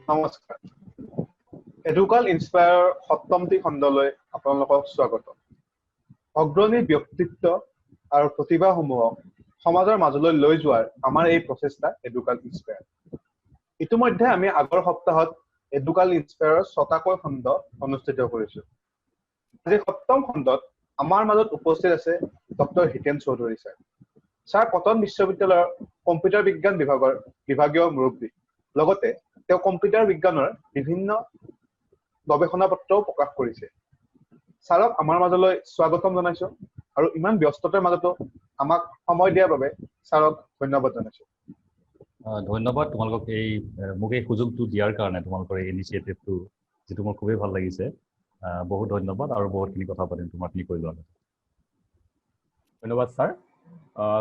নমস্কাৰ। এডুকাল ইনস্পায়াৰ সপ্তমটি খণ্ডলৈ আপোনালোকক স্বাগতম। অগ্ৰণী ব্যক্তিত্ব আৰু প্ৰতিভাসমূহক সমাজৰ মাজলৈ লৈ যোৱাৰ আমাৰ এই প্ৰচেষ্টা এডুকাল ইনস্পায়াৰ। ইতিমধ্যে আমি আগৰ সপ্তাহত এডুকাল ইনস্পায়াৰৰ ৬টাকৈ খণ্ড অনুষ্ঠিত কৰিছো। আজি সপ্তম খণ্ডত আমাৰ মাজত উপস্থিত আছে doctor Hiten Choudhury sir. Sir Cotton বিশ্ববিদ্যালয়ৰ কম্পিউটাৰ বিজ্ঞান বিভাগীয় মুৰব্বী। লগতে তেওঁ কম্পিউটাৰ বিজ্ঞানৰ বিভিন্ন গৱেষণা পত্ৰও প্ৰকাশ কৰিছে। ছাৰক আমাৰ মাজলৈ স্বাগতম জনাইছো আৰু ইমান ব্যস্ততাৰ মাজতো আমাক সময় দিয়াৰ বাবে ছাৰক ধন্যবাদ জনাইছো। ধন্যবাদ তোমালোকক মোক এই সুযোগটো দিয়াৰ কাৰণে, তোমালোকৰ এই ইনিচিয়েটিভটো যিটো মোৰ খুবেই ভাল লাগিছে। বহুত ধন্যবাদ আৰু বহুতখিনি কথা পাতিম তোমাৰখিনি কৈ লোৱা। ধন্যবাদ ছাৰ।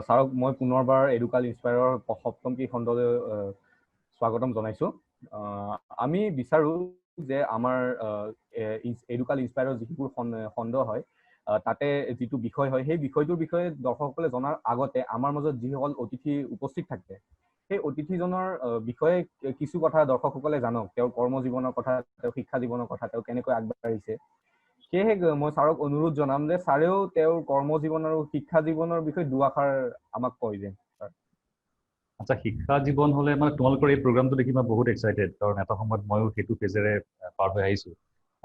ছাৰক মই পুনৰবাৰ এডুকাল ইনস্পায়াৰৰ সপ্তমটি খণ্ডলৈ স্বাগতম জনাইছো। আমি বিচাৰো যে আমাৰ এডুকাল ইনস্পায়াৰৰ যিবোৰ খণ্ড হয় তাতে যিটো বিষয় হয় সেই বিষয়টোৰ বিষয়ে দৰ্শকসকলে জনাৰ আগতে আমাৰ মাজত যিসকল অতিথি উপস্থিত থাকে সেই অতিথিজনৰ বিষয়ে কিছু কথা দৰ্শকসকলে জানক, তেওঁৰ কৰ্মজীৱনৰ কথা, তেওঁৰ শিক্ষা জীৱনৰ কথা, তেওঁ কেনেকৈ আগবাঢ়িছে। সেয়েহে মই ছাৰক অনুৰোধ জনাম যে ছাৰেও তেওঁৰ কৰ্মজীৱন আৰু শিক্ষা জীৱনৰ বিষয়ে দুআষাৰ আমাক কৈ দিয়ে। আচ্ছা, শিক্ষা জীৱন হলে মানে তোমালোকৰ এই প্ৰগ্ৰামটো দেখি মই বহুত এক্সাইটেড, কাৰণ এটা সময়ত ময়ো সেইটো ফেজেৰে পাৰ হৈ আহিছো।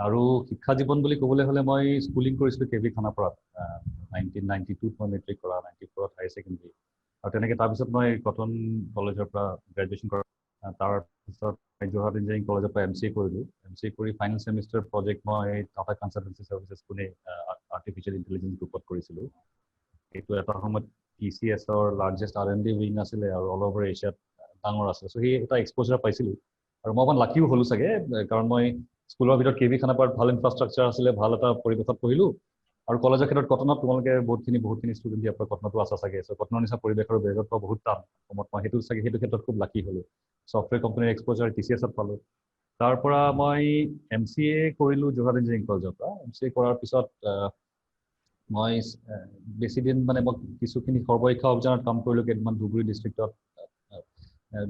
আৰু শিক্ষা জীৱন বুলি ক'বলৈ হ'লে মই স্কুলিং কৰিছিলোঁ কে ভি খানাপাৰাত। 1992 মই মেট্ৰিক কৰা, 94ত হায়াৰ ছেকেণ্ডেৰী, আৰু তেনেকৈ তাৰপিছত মই কটন কলেজৰ পৰা গ্ৰেজুৱেশ্যন কৰা। তাৰপিছত যোৰহাট ইঞ্জিনিয়াৰিং কলেজৰ পৰা MCA কৰিলোঁ। MCA কৰি ফাইনেল ছেমিষ্টাৰ প্ৰজেক্ট মই tata consultancy services Pune artificial intelligence গ্ৰুপত কৰিছিলোঁ। এইটো এটা সময়ত TCSৰ লাৰ্জেষ্ট R&D উইং আছিলে আৰু অল অভাৰ এছিয়াত ডাঙৰ আছিলে। চ' সেই এটা এক্সপ'জাৰ পাইছিলোঁ আৰু মই অকণ লাকিও হ'লোঁ চাগে, কাৰণ মই স্কুলৰ ভিতৰত কে ভি খানাপাৰাত ভাল ইনফ্ৰাষ্ট্ৰাকচাৰ আছিলে, ভাল এটা পৰিৱেশত পঢ়িলোঁ। আৰু কলেজৰ ক্ষেত্ৰত কটনত তোমালোকে বহুতখিনি ষ্টুডেণ্ট ইয়াৰ পৰা কটনতো আছা চাগে। চ' কটনৰ নিচিনা পৰিৱেশ আৰু বেলেগত পোৱা বহুত টান অসমত। মই সেইটো ক্ষেত্ৰত খুব লাকি হ'লোঁ। ছফ্টৱেৰ কোম্পানীৰ এক্সপ'জাৰ TCSত পালোঁ। তাৰ পৰা মই MCA কৰিলোঁ যোৰহাট ইঞ্জিনিয়াৰিং কলেজৰ পৰা। MCA কৰাৰ পিছত মই বেছিদিন মানে মই কিছুখিনি সৰ্বশিক্ষা অভিযানত কাম কৰিলোঁ কেইদিনমান ধুবুৰী ডিষ্ট্ৰিক্টত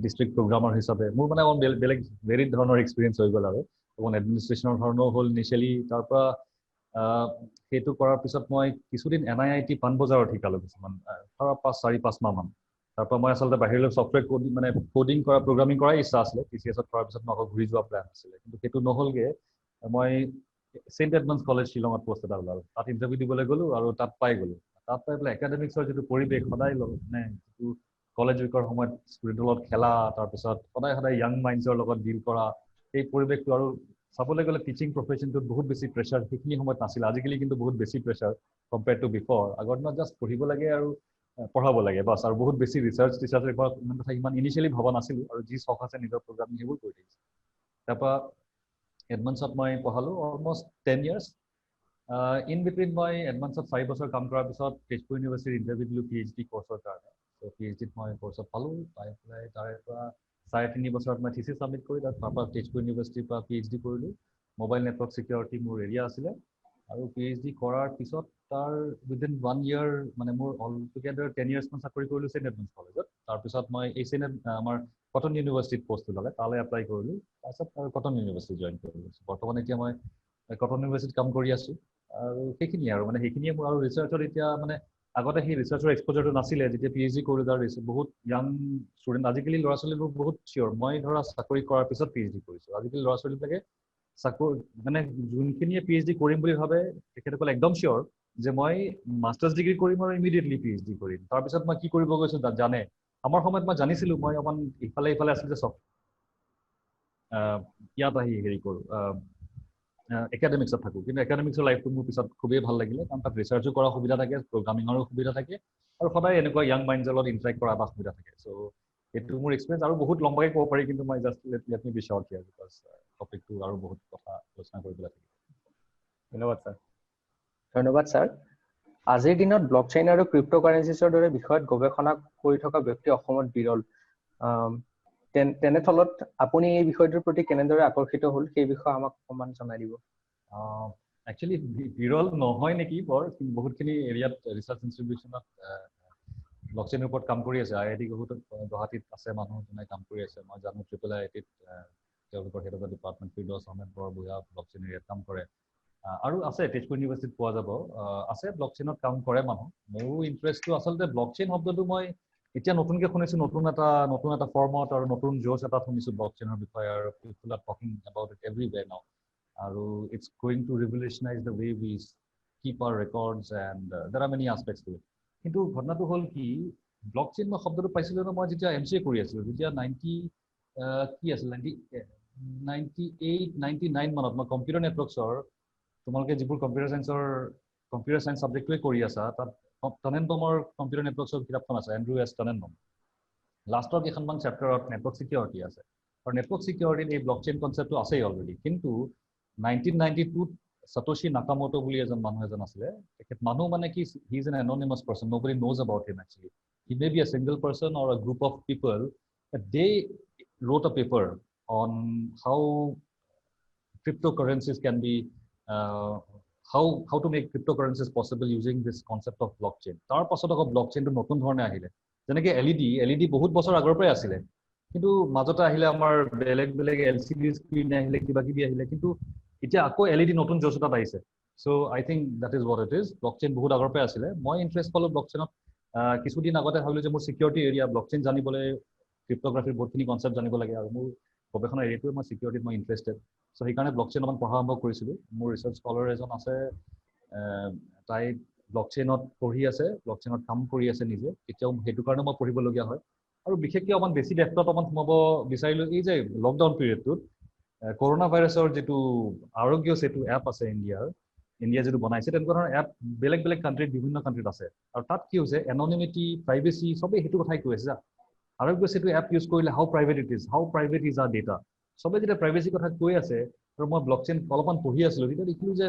ডিষ্ট্ৰিক্ট প্ৰগ্ৰামাৰ হিচাপে। মোৰ মানে বেলেগ ভেৰিড ধৰণৰ এক্সপিৰিয়েঞ্চ হৈ গ'ল আৰু অকণ এডমিনিষ্ট্ৰেশ্যনৰ ধৰণৰো হ'ল ইনিচিয়েলি। তাৰ পৰা সেইটো কৰাৰ পিছত মই কিছুদিন NIIT পাণবজাৰত শিকালোঁ কিছুমান 4-5 মাহমান। তাৰ পৰা মই আচলতে বাহিৰলৈ ছফ্টৱেৰ কোডিং কৰা, প্ৰগ্ৰামিং কৰাৰ ইচ্ছা আছিলে। TCSত কৰাৰ পিছত মই আকৌ ঘূৰি যোৱা প্লেন আছিলে, কিন্তু সেইটো নহ'লগৈ। মই ছেইণ্ট এডমাণ্ডছ কলেজ শ্বিলঙত পষ্ট এটা ওলাল, তাত ইণ্টাৰভিউ দিবলৈ গ'লোঁ আৰু তাত পাই গ'লোঁ। তাত পাই পেলাই একাডেমিক্সৰ যিটো পৰিৱেশ, সদায় মানে যিটো কলেজ উইকৰ সময়ত ষ্টুডেণ্টৰ লগত খেলা, তাৰপিছত সদায় য়াং মাইণ্ডছৰ লগত ডিল কৰা, সেই পৰিৱেশটো, আৰু চাবলৈ গ'লে টিচিং প্ৰফেশ্যনটোত বহুত বেছি প্ৰেছাৰ সেইখিনি সময়ত নাছিলে। আজিকালি কিন্তু বহুত বেছি প্ৰেছাৰ কম্পেয়াৰ টু বিফৰ। আগৰ দিনত জাষ্ট পঢ়িব লাগে আৰু পঢ়াব লাগে বাছ, আৰু বহুত বেছি ৰিচাৰ্চ ইমান কথা ইনিচিয়েলি ভবা নাছিলোঁ। আৰু যি চখ আছে নিজৰ প্ৰগ্ৰামিং সেইবোৰ কৰি থাকিছোঁ। তাৰপৰা এডভান্সত মই পঢ়ালোঁ অলমষ্ট 10 years। ইন বিটুইন মই এডভান্সত 4 বছৰ কাম কৰাৰ পিছত তেজপুৰ ইউনিভাৰ্চিটিৰ ইণ্টাৰভিউ দিলোঁ PhD কৰ্চৰ কাৰণে। ত' PhDত মই কৰ্চত পালোঁ। পাই পেলাই তাৰে পৰা 3.5 বছৰত মই থিচিছ ছাবমিট কৰি তাৰ পৰা তেজপুৰ ইউনিভাৰ্চিটিৰ পৰা PhD কৰিলোঁ। মোবাইল নেটৱৰ্ক ছিকিউৰিটি মোৰ এৰিয়া আছিলে। আৰু PhD কৰাৰ পিছত তাৰ উইদিন 1 year মানে মোৰ অল টুগেডাৰ 10 years মান চাকৰি কৰিলোঁ ছেইণ্ট এডমাণ্ডছ কলেজত। তাৰপিছত মই এই আমাৰ কটন ইউনিভাৰ্চিটিত পষ্ট ওলালে, তালৈ এপ্লাই কৰিলোঁ। তাৰপিছত আৰু কটন ইউনিভাৰ্চিটি জইন কৰিলোঁ। বৰ্তমান এতিয়া মই কটন ইউনিভাৰ্চিটিত কাম কৰি আছোঁ। আৰু সেইখিনিয়ে আৰু মানে সেইখিনিয়ে মোৰ। আৰু ৰিচাৰ্চত এতিয়া মানে আগতে সেই ৰিচাৰ্চৰ এক্সপ'জাৰটো নাছিলে। যেতিয়া PhD কৰিলোঁ তাৰ বহুত য়াং ষ্টুডেণ্ট, আজিকালি ল'ৰা ছোৱালীবোৰ বহুত চিয়'ৰ। মই ধৰা চাকৰি কৰাৰ পিছত PhD কৰিছোঁ। আজিকালি ল'ৰা ছোৱালীবিলাকে চাকৰি মানে যোনখিনিয়ে PhD কৰিম বুলি ভাবে তেখেতসকলে একদম চিয়'ৰ যে মই মাষ্টাৰ্ছ ডিগ্ৰী কৰিম আৰু ইমিডিয়েটলি PhD কৰিম। তাৰপিছত মই কি কৰিব গৈছোঁ জানে। আমাৰ সময়ত মই জানিছিলোঁ মই অকণ ইফালে আছিলোঁ যে ইয়াত আহি হেৰি কৰোঁ, একাডেমিক্সত থাকোঁ। কিন্তু একাডেমিক্সৰ লাইফটো মোৰ পিছত খুবেই ভাল লাগিলে, কাৰণ তাত ৰিচাৰ্চো কৰাৰ সুবিধা থাকে, প্ৰগ্ৰামিঙৰো সুবিধা থাকে, আৰু সদায় এনেকুৱা য়াং মাইণ্ডছৰ লগত ইণ্টাৰেক্ট কৰা এটা সুবিধা থাকে। চ' এইটো মোৰ এক্সপিৰিয়েঞ্চ। আৰু বহুত লম্বাকৈ ক'ব পাৰি, কিন্তু মই just let me be short here because টপিকটো আৰু বহুত কথা আলোচনা কৰিবলৈ থাকে। ধন্যবাদ ছাৰ। ধন্যবাদ ছাৰ। আজিৰ দিনত ব্লকচেইন আৰু ক্ৰিপ্ট'কাৰেঞ্চিছৰ দৰে বিষয়ত গৱেষণা কৰি থকা ব্যক্তি অসমত বিৰল। তেনেস্থলত আপুনি এই বিষয়টোৰ প্ৰতি কেনেদৰে আকৰ্ষিত হ'ল সেই বিষয়ে আমাক অকণমান জনাই দিব। একচুৱেলি বিৰল নহয় নেকি বৰ, বহুতখিনি এৰিয়াত ৰিচাৰ্চ ইনষ্টিটিউচনত ব্লকচেইনৰ ওপৰত কাম কৰি আছে। IIT গুৱাহাটীত আছে মানুহ যোনে কাম কৰি আছে। মই জানো IIIT তেওঁলোকৰ head of the department Firdous Ahmed Barbaruah blockchain এৰিয়াত কাম কৰে আৰু আছে তেজপুৰ ইউনিভাৰ্চিটিত পোৱা যাব আছে ব্লকচেইনত কাম কৰে মানুহ মোৰো ইণ্টাৰেষ্টটো আচলতে ব্লকচেইন শব্দটো মই এতিয়া নতুনকৈ শুনিছোঁ নতুন এটা ফৰ্মত আৰু নতুন জোচ এটা শুনিছোঁ ব্লকচেইনৰ বিষয়ে আৰু people are talking about it everywhere now আৰু it's going to revolutionise the way we keep our records and there are many আছপেক্টছ two ইট কিন্তু ঘটনাটো হ'ল কি ব্লকচেইন মই শব্দটো পাইছিলোঁ ন মই যেতিয়া MCA কৰি আছিলোঁ যেতিয়া 98-99 মানত মই কম্পিউটাৰ নেটৱৰ্কছৰ তোমালোকে যিবোৰ কম্পিউটাৰ চায়েন্স ছাবজেক্টটোৱে কৰি আছা তাত টনেনবমৰ কম্পিউটাৰ নেটৱৰ্কছৰ কিতাপখন আছে এণ্ড্ৰু এছ টনেনবম লাষ্টৰ কেইখনমান চেপ্টাৰত নেটৱৰ্ক ছিকিউৰিটি আছে আৰু নেটৱৰ্ক ছিকিউৰিটিত এই ব্লকচেইন কনচেপ্টটো আছেই অলৰেডি কিন্তু 1992ত সতোশী নাকামোটো বুলি এজন মানুহ এজন আছিলে তেখেত মানুহ মানে কি he is an anonymous person nobody knows about him actually he may be a single person or a group of people they wrote a paper on how cryptocurrencies can be how to make cryptocurrencies possible using this concept of blockchain তাৰ পাছত আকৌ ব্লকচেইনটো নতুন ধৰণে আহিলে যেনেকৈ LED বহুত বছৰ আগৰ পৰাই আছিলে কিন্তু মাজতে আহিলে আমাৰ বেলেগ LCD স্ক্ৰীন আহিলে কিবা কিবি আহিলে কিন্তু এতিয়া আকৌ LED নতুন জোচ এটাত আহিছে চ' I think that is what it is blockchain বহুত আগৰ পৰাই আছিলে মই ইণ্টাৰেষ্ট পালোঁ ব্লকচেইনত কিছুদিন আগতে ভাবিলোঁ যে মোৰ ছিকিউৰিটি এৰিয়া ব্লকচেইন জানিবলৈ ক্ৰিপ্টোগ্ৰাফিৰ বহুতখিনি কনচেপ্ট জানিব লাগে আৰু মোৰ গৱেষণাৰ এৰিয়াটোৱে মই ছিকিউৰিটিত মই ইণ্টাৰেষ্টেড চ' সেইকাৰণে ব্লকচেইন অকণ পঢ়া আৰম্ভ কৰিছিলোঁ মোৰ ৰিচাৰ্চ স্কলাৰ এজন আছে তাই ব্লকচেইনত পঢ়ি আছে ব্লকচেইনত কাম কৰি আছে নিজে এতিয়াও সেইটো কাৰণে মই পঢ়িবলগীয়া হয় আৰু বিশেষকৈ অকণ বেছি ডেপ্থত অকণ সোমাব বিচাৰিলোঁ এই যে লকডাউন পিৰিয়ডটোত কৰোণা ভাইৰাছৰ যিটো আৰোগ্য সেতু এপ আছে ইণ্ডিয়া যিটো বনাইছে তেনেকুৱা ধৰণৰ এপ বেলেগ কাণ্ট্ৰিত বিভিন্ন কাণ্ট্ৰিত আছে আৰু তাত কি হৈছে এননিমিটি প্ৰাইভেচি চবেই সেইটো কথাই কৈ আছে আৰোগ্য সেতু এপ ইউজ কৰিলে how private is R data চবে যেতিয়া প্ৰাইভেচিৰ কথা কৈ আছে আৰু মই ব্লকচেইন অলপমান পঢ়ি আছিলোঁ তেতিয়া দেখিলোঁ যে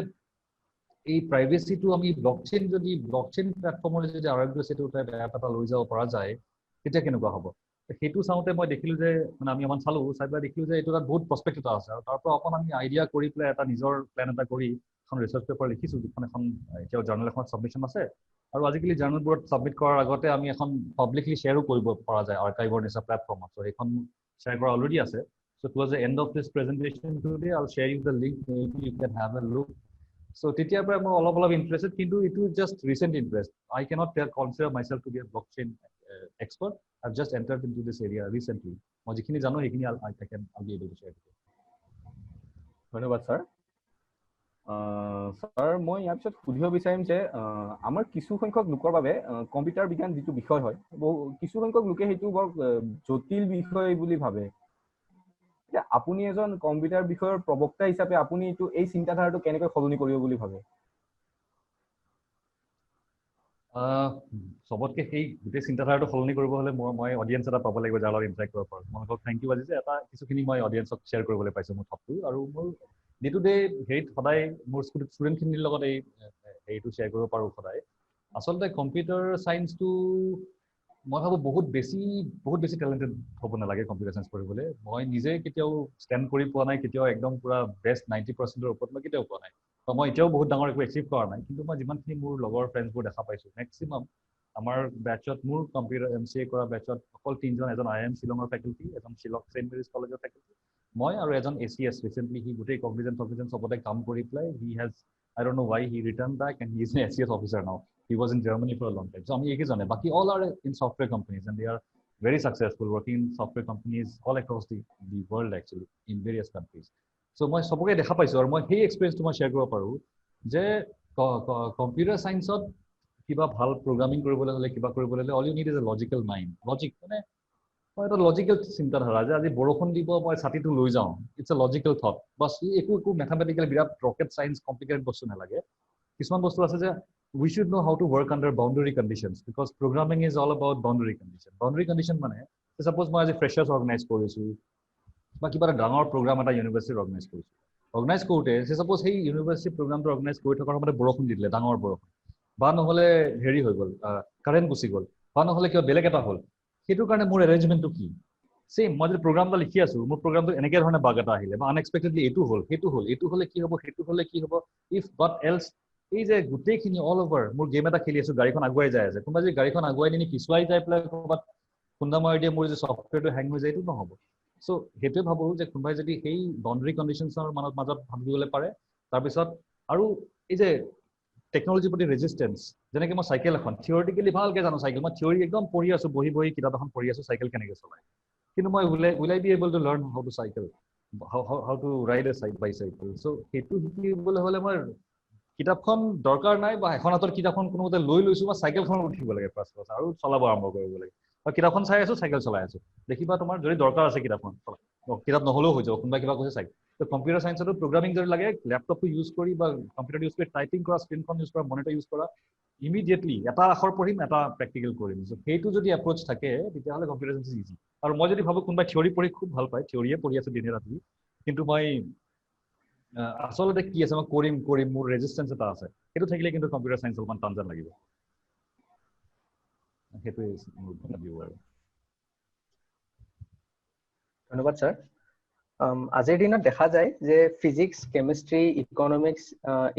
এই প্ৰাইভেচিটো আমি ব্লকচেইন প্লেটফৰ্মলৈ যদি আৰোগ্য সেতু টাইপ এপ এটা লৈ যাব পৰা যায় তেতিয়া কেনেকুৱা হ'ব সেইটো চাওঁতে মই দেখিলোঁ যে মানে আমি অকমান চাই পেলাই দেখিলোঁ যে এইটো তাত বহুত প্ৰস্পেক্ট এটা আছে আৰু তাৰ পৰা অকণ আমি আইডিয়া কৰি পেলাই এটা নিজৰ প্লেন এটা কৰি এখন ৰিচাৰ্চ পেপাৰ লিখিছোঁ যিখন এখন এতিয়াও জাৰ্নেল এখনত ছাবমিশ্যন আছে আৰু আজিকালি জাৰ্নেলবোৰত ছাবমিট কৰাৰ আগতে আমি এখন পাব্লিকলি শ্বেয়াৰো কৰিব পৰা যায় আৰ্কাইভৰ নিচিনা প্লেটফৰ্মত চ' সেইখন শ্বেয়াৰ কৰা অলৰেডি আছে so' towards the end of this presentation today I will share you the link maybe you can have a look so' তেতিয়াৰ পৰা মই অলপ ইণ্টাৰেষ্টেড কিন্তু এইটো just recent interest I cannot consider myself to be a blockchain expert I have just entered into this area recently মই যিখিনি জানো সেইখিনি I can be able to share ধন্যবাদ ছাৰ ছাৰ মই ইয়াৰ পিছত সুধিব বিচাৰিম যে আমাৰ কিছু সংখ্যক লোকৰ বাবে কম্পিউটাৰ বিজ্ঞান যিটো বিষয় হয় কিছু সংখ্যক লোকে সেইটো বৰ জটিল বিষয় বুলি ভাবে এতিয়া আপুনি এজন কম্পিউটাৰ বিষয়ৰ প্ৰবক্তা হিচাপে আপুনি এই চিন্তাধাৰাটো কেনেকৈ সলনি কৰিব বুলি ভাবে চবতকৈ সেই গোটেই চিন্তাধাৰাটো সলনি কৰিব হ'লে মই অডিয়েঞ্চ এটা পাব লাগিব যাৰ লগত ইণ্টাৰেক্ট কৰিব পাৰোঁ তোমালোকক থেংক ইউ আজি যে এটা কিছুখিনি মই অডিয়েঞ্চক শ্বেয়াৰ কৰিবলৈ পাইছোঁ মোৰ থপটো আৰু মোৰ ডে টু ডে হেৰিত সদায় মোৰ ষ্টুডেণ্টখিনিৰ লগত এই হেৰিটো শ্বেয়াৰ কৰিব পাৰোঁ সদায় আচলতে কম্পিউটাৰ চায়েন্সটো মই ভাবোঁ বহুত বেছি টেলেণ্টেড হ'ব নালাগে কম্পিউটাৰ চায়েন্স পঢ়িবলৈ মই নিজে কেতিয়াও ষ্টেণ্ড কৰি পোৱা নাই কেতিয়াও একদম পুৰা বেষ্ট 90% ওপৰত মই কেতিয়াও পোৱা নাই মই এতিয়াও বহুত ডাঙৰ একো এচিভ কৰা নাই কিন্তু মই যিমানখিনি মোৰ লগৰ ফ্ৰেণ্ডছবোৰ দেখা পাইছোঁ মেক্সিমাম আমাৰ বেটছত মোৰ কম্পিউটাৰ MCA কৰা বেটছত অকল 3জন এজন IIM শ্বিলঙৰ ফেকাল্টি এজন শ্বিলং ছেইণ্ট মেৰিজ কলেজৰ ফেকাল্টি মই আৰু এজন ACS ৰিচেণ্টলি সি গোটেই কগনিজেণ্ট চবতে কাম কৰি পেলাই he has I don't know why he returned back and he is an ACS officer now. He was in Germany for a long time. So আমি একেজনে বাকি all are in software companies and they are very successful working in software companies all across the world actually in various countries. So মই সবকে দেখা পাইছোঁ আৰু মই সেই এক্সপিৰিয়েঞ্চটো মই শ্বেয়াৰ কৰিব পাৰোঁ যে কম্পিউটাৰ চায়েন্সত কিবা ভাল প্ৰগ্ৰামিং কৰিবলৈ হ'লে কিবা কৰিবলৈ হ'লে all you need is a logical mind logic মানে মই এটা লজিকেল চিন্তাধাৰা যে আজি বৰষুণ দিব মই ছাতিটো লৈ যাওঁ ইটছ এ লজিকেল থট বাছ একো মেথামেটিকেল বিৰাট ৰকেট চায়েন্স কমপ্লিকেটেড বস্তু নালাগে কিছুমান বস্তু আছে যে we should know how to work under boundary conditions because programming is all about boundary condition মানে suppose মই আজি freshers organize কৰিছোঁ বা কিবা এটা ডাঙৰ প্ৰগ্ৰাম এটা ইউনিভাৰ্চিটিত organize কৰোঁতে suppose সেই ইউনিভাৰ্চিটি প্ৰগ্ৰামটো organize কৰি থকাৰ সময়তে বৰষুণ দি দিলে ডাঙৰ বৰষুণ বা নহ'লে হেৰি হৈ গ'ল কাৰেণ্ট গুচি গ'ল বা নহ'লে কিবা বেলেগ এটা হ'ল সেইটোৰ কাৰণে মোৰ এৰেঞ্জমেণ্টটো কি সেম মই যদি প্ৰগ্ৰামটা লিখি আছোঁ মোৰ প্ৰগ্ৰামটো এনেকৈ ধৰণে বাগ এটা আহিলে বা আনএক্সপেক্টেডলি এইটো হ'ল সেইটো হ'লে কি হ'ব সেইটো হ'লে কি হ'ব ইফ বাট এলছ এই যে গোটেইখিনি অল অভাৰ মোৰ গেম এটা খেলি আছোঁ গাড়ীখন আগুৱাই যাই আছে কোনোবা যদি গাড়ীখন আগুৱাই নি পিছুৱাই যাই পেলাই ক'ৰবাত খুন্দা মাৰি দিয়ে মোৰ যে ছফ্টৱেৰটো হেং হৈ যায় এইটো নহ'ব চ' সেইটোৱে ভাবোঁ যে কোনোবাই যদি সেই বাউণ্ডাৰী কণ্ডিশ্যনছৰ মাজত ভাবিবলৈ পাৰে, তাৰপিছত আৰু এই যে টেকন'লজিৰ প্ৰতি ৰেজিষ্টেঞ্চ, যেনেকৈ মই চাইকেল এখন থিয়ৰিটিকেলি ভালকৈ জানো চাইকেল, মই থিয়ৰি একদম পঢ়ি আছোঁ, বহি কিতাপ এখন পঢ়ি আছোঁ চাইকেল কেনেকৈ চলায়, কিন্তু মই will I B able two learn how to cycle, how to ride A bicycle. চ' সেইটো শিকিবলৈ হ'লে মই কিতাপখন দৰকাৰ নাই, বা এখন হাতত কিতাপখন কোনোমতে লৈ লৈছোঁ, বা চাইকেলখনত উঠিব লাগে ফাৰ্ষ্ট কথা আৰু চলাব আৰম্ভ কৰিব লাগে, আৰু কিতাপখন চাই আছোঁ চাইকেল চলাই আছোঁ, দেখিবা তোমাৰ যদি দৰকাৰ আছে কিতাপখন কিতাপ নহ'লেও হৈ যাব, কোনোবাই কিবা কৈছে চাইকেল। তো কম্পিউটাৰ চায়েন্সতো প্ৰগ্ৰামিং যদি লাগে, লেপটপটো ইউজ কৰি বা কম্পিউটাৰ ইউজ কৰি টাইপিং কৰা, স্ক্ৰীনখন ইউজ কৰা, মনিটৰ ইউজ কৰা, ইমিডিয়েটলি এটা আখৰ পঢ়িম, এটা প্ৰেক্টিকেল কৰিম। চ' সেইটো যদি এপ্ৰ'চ থাকে তেতিয়াহ'লে কম্পিউটাৰ চায়েন্স ইজি। আৰু মই যদি ভাবোঁ কোনোবাই থিয়ৰি পঢ়ি খুব ভাল পায়, থিয়ৰিয়ে পঢ়ি আছোঁ দিনে ৰাতি, কিন্তু মই আচলতে কি আছে মই কৰিম মোৰ ৰেজিষ্টেঞ্চ এটা আছে, সেইটো থাকিলে কিন্তু কম্পিউটাৰ চায়েন্স অলপমান টান যেন লাগিব। সেইটোৱে মোৰ ভাবিব আৰু। ধন্যবাদ ছাৰ। আজিৰ দিনত দেখা যায় যে ফিজিক্স, কেমিষ্ট্ৰি, ইকনমিক্স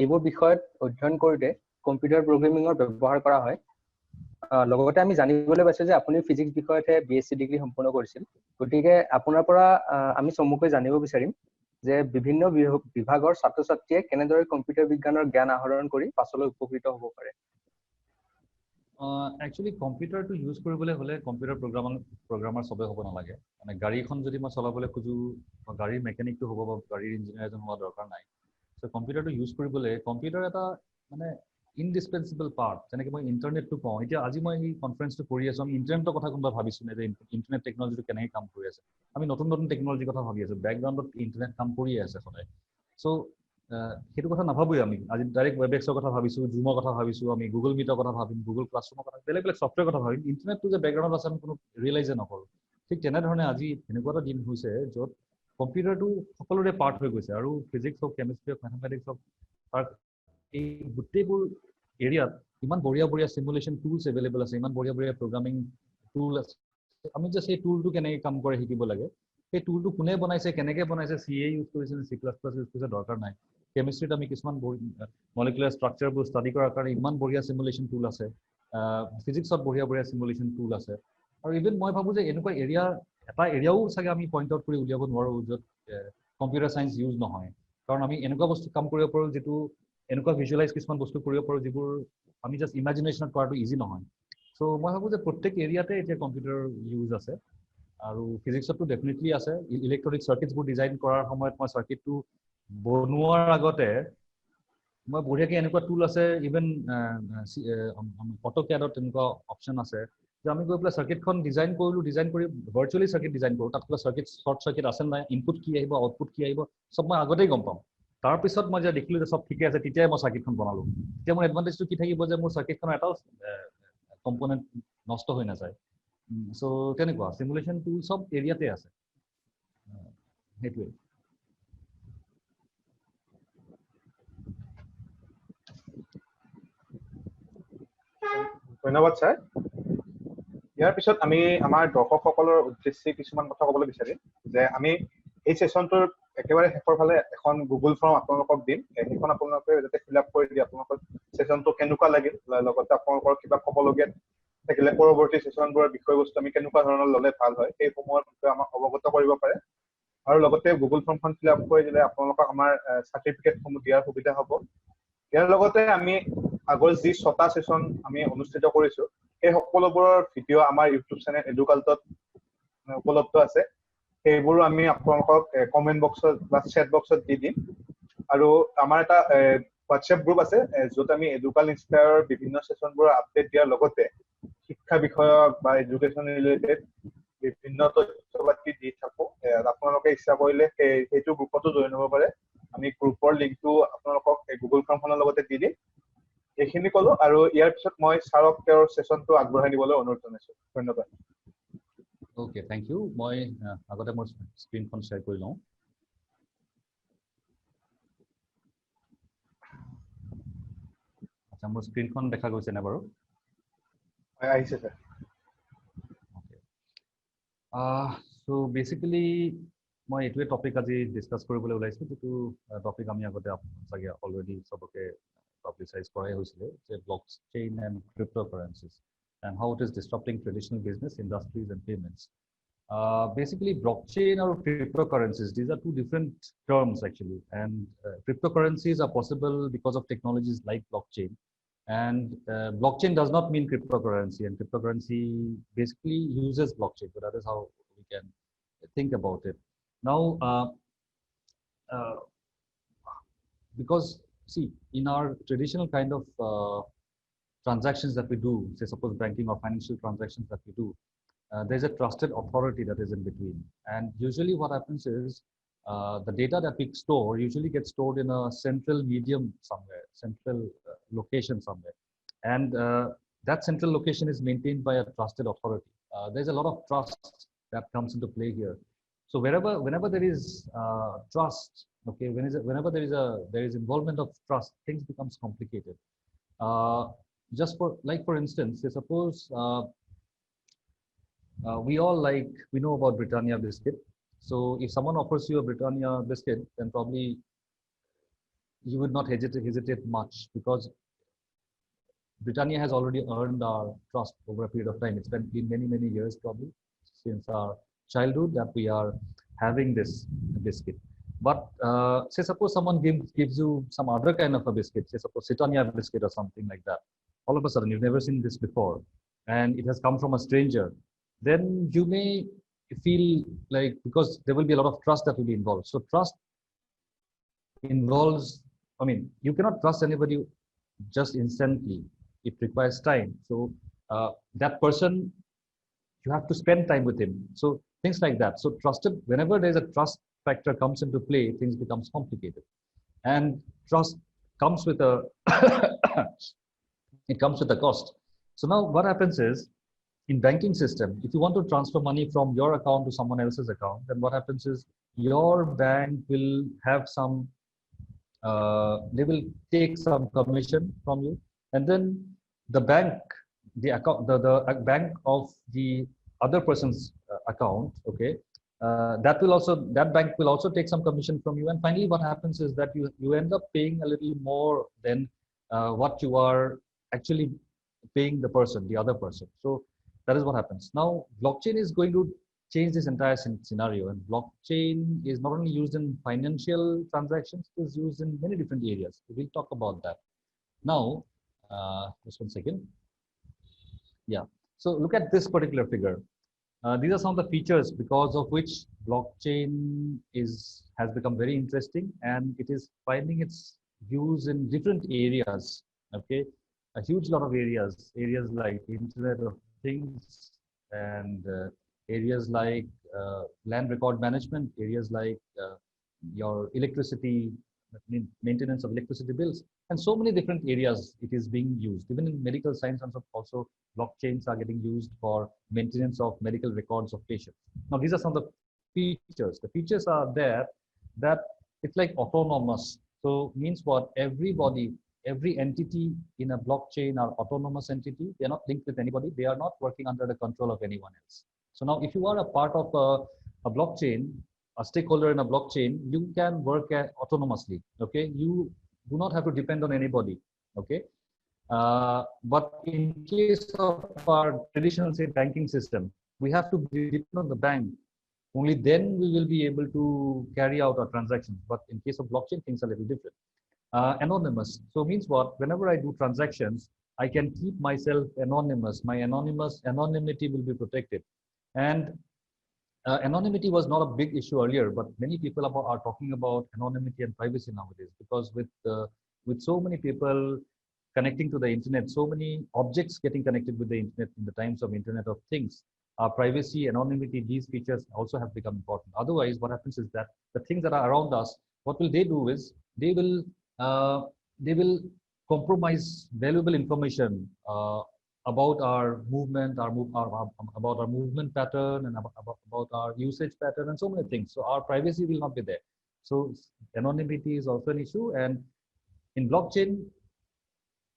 এইবোৰ বিষয়ত অধ্যয়ন কৰোঁতে কম্পিউটাৰ প্ৰগ্ৰেমিঙৰ ব্যৱহাৰ কৰা হয়। লগতে আমি জানিবলৈ পাইছোঁ যে আপুনি ফিজিক্স বিষয়তহে BSc ডিগ্ৰী সম্পূৰ্ণ কৰিছিল। গতিকে আপোনাৰ পৰা আমি চমুকৈ জানিব বিচাৰিম যে বিভিন্ন বিভাগৰ ছাত্ৰ ছাত্ৰীয়ে কেনেদৰে কম্পিউটাৰ বিজ্ঞানৰ জ্ঞান আহৰণ কৰি পাছলৈ উপকৃত হ'ব পাৰে। একচুৱেলি কম্পিউটাৰটো ইউজ কৰিবলৈ হ'লে কম্পিউটাৰ প্ৰগ্ৰামাৰ চবেই হ'ব নালাগে। মানে গাড়ীখন যদি মই চলাবলৈ খোজোঁ, গাড়ীৰ মেকানিকটো হ'ব বা গাড়ীৰ ইঞ্জিনিয়াৰ এজন হোৱা দৰকাৰ নাই। চ' কম্পিউটাৰটো ইউজ কৰিবলৈ কম্পিউটাৰ এটা মানে ইনডিছপেঞ্চিবল পাৰ্ট। যেনেকৈ মই ইণ্টাৰনেটটো কওঁ, এতিয়া আজি মই এই কনফাৰেঞ্চটো কৰি আছোঁ, আমি ইণ্টাৰনেটৰ কথা কোনোবা ভাবিছোঁ নে যে ইণ্টাৰনেট টেকনলজিটো কেনেকৈ কাম কৰি আছে। আমি নতুন টেকনলজিৰ কথা ভাবি আছোঁ, বেকগ্ৰাউণ্ডত ইণ্টাৰনেট কাম কৰিয়ে আছে সদায়। চ' সেইটো কথা নাভাবোঁ আমি। আজি ডাইৰেক্ট ৱেবএক্সৰ কথা ভাবিছোঁ, জুমৰ কথা ভাবিছোঁ, আমি গুগল মিটৰ কথা ভাবিম, গুগল ক্লাছৰুমৰ কথা, বেলেগ ছফ্টৱেৰ কথা ভাবিম। ইণ্টাৰনেটটো যে বেকগ্ৰাউণ্ডত আছে আমি কোনো ৰিয়েলাইজে নকৰোঁ। ঠিক তেনেধৰণে আজি এনেকুৱা এটা দিন হৈছে য'ত কম্পিউটাৰটো সকলোৰে পাৰ্ট হৈ গৈছে, আৰু ফিজিক্স হওক, কেমিষ্ট্ৰি হওক, মেথমেটিক্স হওক, তাৰ এই গোটেইবোৰ এৰিয়াত ইমান বঢ়িয়া চিমুলেশ্যন টুলছ এভেইলেবল আছে, ইমান বঢ়িয়া প্ৰগ্ৰামিং টুল আছে। আমি যে সেই টুলটো কেনেকৈ কাম কৰে শিকিব লাগে। সেই টুলটো কোনে বনাইছে, কেনেকৈ বনাইছে, CA ইউজ কৰিছে নে C++ ইউজ কৰিছে দৰকাৰ নাই। কেমিষ্ট্ৰিত আমি কিছুমান মলিকুলাৰ ষ্ট্ৰাকচাৰবোৰ ষ্টাডি কৰাৰ কাৰণে ইমান বঢ়িয়া চিমুলেশ্যন টুল আছে। ফিজিক্সত বঢ়িয়া চিমুলেশ্যন টুল আছে। আৰু ইভেন মই ভাবোঁ যে এনেকুৱা এটা এৰিয়াও চাগে আমি পইণ্ট আউট কৰি উলিয়াব নোৱাৰোঁ য'ত কম্পিউটাৰ চায়েন্স ইউজ নহয়। কাৰণ আমি এনেকুৱা বস্তু কাম কৰিব পাৰোঁ যিটো এনেকুৱা ভিজুৱেলাইজ কিছুমান বস্তু কৰিব পাৰোঁ যিবোৰ আমি জাষ্ট ইমাজিনেশ্যনত কৰাটো ইজি নহয়। চ' মই ভাবোঁ যে প্ৰত্যেক এৰিয়াতে এতিয়া কম্পিউটাৰ ইউজ আছে, আৰু ফিজিক্সতো ডেফিনেটলি আছে। ইলেক্ট্ৰনিক চাৰ্কিটছবোৰ ডিজাইন কৰাৰ সময়ত মই চাৰ্কিটটো বনোৱাৰ আগতে মই বঢ়িয়াকৈ এনেকুৱা টুল আছে, ইভেন অট'কেডত তেনেকুৱা অপশ্যন আছে যে আমি গৈ পেলাই চাৰ্কিটখন ডিজাইন কৰি ভাৰ্চুৱেলি চাৰ্কিট ডিজাইন কৰোঁ। তাত কিবা শ্বৰ্ট চাৰ্কিট আছে নাই, ইনপুট কি আহিব, আউটপুট কি আহিব, চব মই আগতেই গম পাওঁ। তাৰপিছত মই যে দেখিলোঁ যে চব ঠিকে আছে, তেতিয়াই মই চাৰ্কিটখন বনালোঁ। তেতিয়া মোৰ এডভান্টেজটো কি থাকিব যে মোৰ চাৰ্কিটখনৰ এটাও কম্পনেণ্ট নষ্ট হৈ নাযায়। চ' তেনেকুৱা চিমুলেশ্যন টুল চব এৰিয়াতে আছে। সেইটোৱে। ধন্যবাদ ছাৰ। ইয়াৰ পিছত আমি আমাৰ দৰ্শকসকলৰ উদ্দেশ্যে কিছুমান কথা ক'বলৈ বিচাৰিম যে আমি এই ছেশ্যনটোৰ একেবাৰে শেষৰ ফালে এখন গুগল ফৰ্ম আপোনালোকক দিম। সেইখন আপোনালোকে যাতে ফিল আপ কৰি দিয়ে আপোনালোকৰ ছেশ্যনটো কেনেকুৱা লাগিল, লগতে আপোনালোকৰ কিবা ক'বলগীয়া থাকিলে পৰৱৰ্তী ছেশ্যনবোৰৰ বিষয়বস্তু আমি কেনেকুৱা ধৰণৰ ল'লে ভাল হয় সেইসমূহৰ বিষয়ে আমাক অৱগত কৰিব পাৰে। আৰু লগতে গুগল ফৰ্মখন ফিল আপ কৰি দিলে আপোনালোকক আমাৰ চাৰ্টিফিকেটসমূহ দিয়াৰ সুবিধা হ'ব। ইয়াৰ লগতে আমি আগৰ যি 6টা ছেশ্যন আমি অনুষ্ঠিত কৰিছোঁ সেই সকলোবোৰৰ ভিডিঅ' আমাৰ ইউটিউব চেনেল এডুকাল্টত উপলব্ধ আছে। সেইবোৰো আমি আপোনালোকক কমেণ্ট বক্সত বা চেট বক্সত দি দিম। আৰু আমাৰ এটা হোৱাটছএপ গ্ৰুপ আছে য'ত আমি এডুকাল ইনস্পায়াৰৰ বিভিন্ন ছেশ্যনবোৰৰ আপডেট দিয়াৰ লগতে শিক্ষা বিষয়ক বা এডুকেশ্যন ৰিলেটেড বিভিন্ন তথ্য পাতি দি থাকোঁ। আপোনালোকে ইচ্ছা কৰিলে সেইটো গ্ৰুপতো জইন হ'ব পাৰে। আমি গ্ৰুপৰ লিংকটো আপোনালোকক গুগল ফৰ্মখনৰ লগতে দি দিম। এইখিনি ক'লো, আৰু ইয়াৰ পিছত মই ছাৰক তেওঁৰ ছেশ্যনটো আগবঢ়াই নিবলৈ অনুৰোধ জনাইছোঁ। ধন্যবাদ। Okay, thank you. মই আগতে মোৰ স্ক্ৰীনখন শ্বেয়াৰ কৰি লওঁ। আচ্ছা, মোৰ স্ক্ৰীনখন দেখা গৈছেনে বাৰু? আহিছে ছাৰ। চ' বেচিকেলি মই এইটোৱে টপিক আজি ডিছকাছ কৰিবলৈ ওলাইছোঁ, যিটো টপিক আমি আগতে চাগে অলৰেডি চবকে পাব্লিচাইজ কৰাই হৈছিলে, যে blockchain and cryptocurrencies and how it is disrupting traditional business, industries and payments. Basically, blockchain or cryptocurrencies, these are two different terms actually. And cryptocurrencies are possible because of technologies like blockchain. And blockchain does not mean cryptocurrency, and cryptocurrency basically uses blockchain. So that is how we can think about it. Now, uh, because see, in our traditional kind of transactions that we do, say suppose banking or financial transactions that we do, there's a trusted authority that is in between. And usually what happens is the data that we store usually gets stored in a central medium somewhere, central location somewhere. And that central location is maintained by a trusted authority. There's a lot of trust that comes into play here. So whenever there is trust, okay, whenever there is involvement of trust, things becomes complicated. Just for instance, say suppose we know about Britannia biscuit. So if someone offers you a Britannia biscuit, then probably you would not hesitate much, because Britannia has already earned our trust over a period of time. It's been many years, probably since our childhood, that we are having this biscuit. But say suppose someone gives you some other kind of a biscuit, say suppose Britannia biscuit or something like that. All of a sudden, you've never seen this before, and it has come from a stranger. Then you may feel like, because there will be a lot of trust that will be involved. So trust involves, I mean, you cannot trust anybody just instantly. It requires time. So that person, you have to spend time with him. So things like that. So trusted, whenever there's a trust factor comes into play, things becomes complicated. And trust comes with a, it comes with a cost. So now what happens is, in banking system, if you want to transfer money from your account to someone else's account, then what happens is your bank will have some, they will take some commission from you, and then the bank, the account, the bank of the other person's account, okay, that bank will also take some commission from you, and finally what happens is that you end up paying a little more than what you are actually paying the other person. So that is what happens. Now, blockchain is going to change this entire scenario, and blockchain is not only used in financial transactions, it is used in many different areas. We'll talk about that. Now, just 1 second. Yeah. So look at this particular figure. These are some of the features because of which blockchain has become very interesting, and it is finding its use in different areas. Okay, a huge lot of areas like Internet of Things, and areas like land record management, areas like your electricity, maintenance of electricity bills, and so many different areas it is being used. Even in medical science, also blockchains are getting used for maintenance of medical records of patients. Now, these are some of the features. The features are there that it's like autonomous. So means what? Every entity in a blockchain are autonomous entity. They are not linked with anybody. They are not working under the control of anyone else. So now, if you are a part of a blockchain, a stakeholder in a blockchain, you can work autonomously. Okay, you do not have to depend on anybody. Okay, but in case of our traditional, say, banking system, we have to depend on the bank. Only then we will be able to carry out our transactions. But in case of blockchain, things are a little different. Anonymous. So means what? Whenever I do transactions, I can keep myself anonymous. My anonymity will be protected. And anonymity was not a big issue earlier, but many people are talking about anonymity and privacy nowadays, because with so many people connecting to the internet, so many objects getting connected with the internet in the times of Internet of Things, privacy, anonymity, these features also have become important. Otherwise, what happens is that the things that are around us, what will they do is they will compromise valuable information about our movement, about our movement pattern, and about our usage pattern, and so many things. So our privacy will not be there. So anonymity is also an issue, and in blockchain,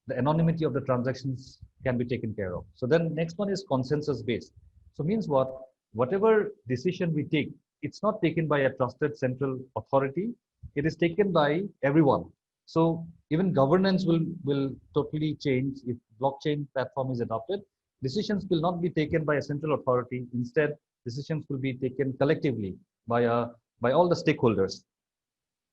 the anonymity of the transactions can be taken care of. So then next one is consensus based. So means what? Whatever decision we take, it's not taken by a trusted central authority. It is taken by everyone. So even governance will totally change if blockchain platform is adopted. decisions will not be taken by a central authority. Instead, decisions will be taken collectively by all the stakeholders.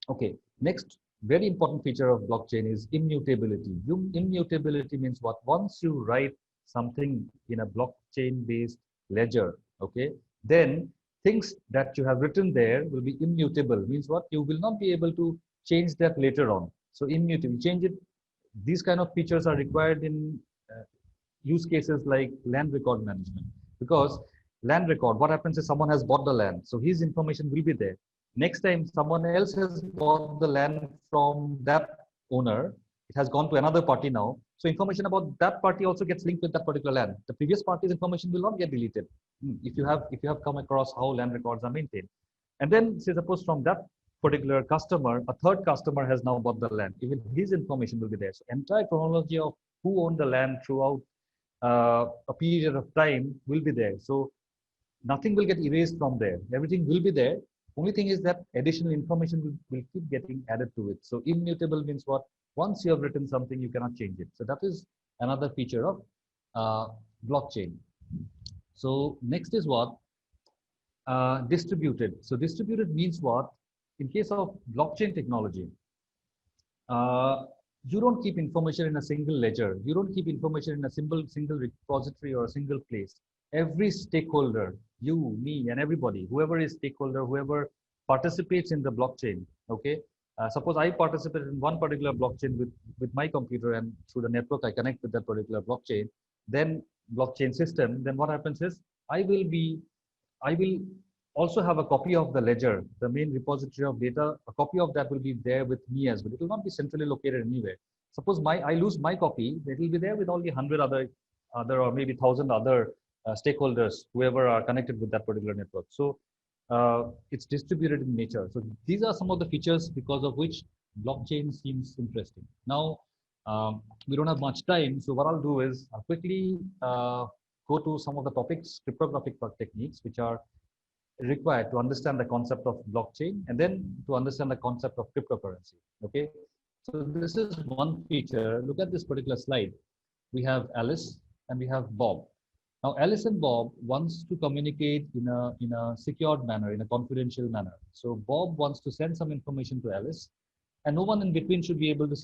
Okay, next very important feature of blockchain is immutability. Immutability means what? Once you write something in a blockchain-based ledger, okay, then things that you have written there will be immutable. Means what? You will not be able to change that later on. So immutable, change it. These kind of features are required in use cases like land record management, because land record, what happens is someone has bought the land, so his information will be there. Next time someone else has bought the land from that owner, it has gone to another party now, so information about that party also gets linked with that particular land. The previous party's information will not get deleted. If you have come across how land records are maintained. And then say suppose from that particular customer, a third customer has now bought the land, even his information will be there. So entire chronology of who owned the land throughout a period of time will be there. So nothing will get erased from there. Everything will be there. Only thing is that additional information will keep getting added to it. So immutable means what? Once you have written something, you cannot change it. So that is another feature of blockchain. So next is what? Distributed. So distributed means what? In case of blockchain technology, you don't keep information in a single ledger. You don't keep information in a single repository or a single place. Every stakeholder, you, me, and everybody, whoever is stakeholder, whoever participates in the blockchain, okay? Suppose I participate in one particular blockchain with my computer, and through the network I connect with that particular blockchain, then blockchain system, then what happens is I will also have a copy of the ledger, the main repository of data. A copy of that will be there with me as well. It will not be centrally located anywhere. Suppose I lose my copy, it will be there with only 100 other or maybe 1,000 other stakeholders, whoever are connected with that particular network. So it's distributed in nature. So these are some of the features because of which blockchain seems interesting. Now, we don't have much time, so what I'll do is I'll quickly go to some of the topics, cryptographic techniques, which are required to understand the concept of blockchain and then to understand the concept of cryptocurrency. Okay, so this is one feature. Look at this particular slide. We have Alice and we have Bob. Now Alice and Bob wants to communicate in a secured manner, in a confidential manner. So Bob wants to send some information to Alice, and no one in between should be able to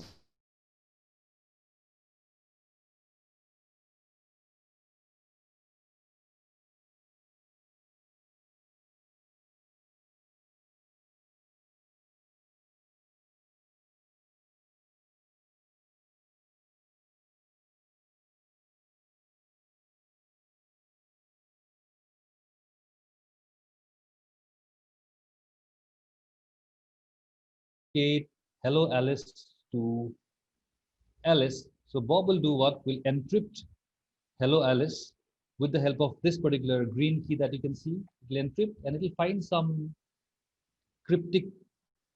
communicate hello Alice to Alice. So Bob will do what? Will encrypt hello Alice with the help of this particular green key that you can see. It will encrypt and it will find some cryptic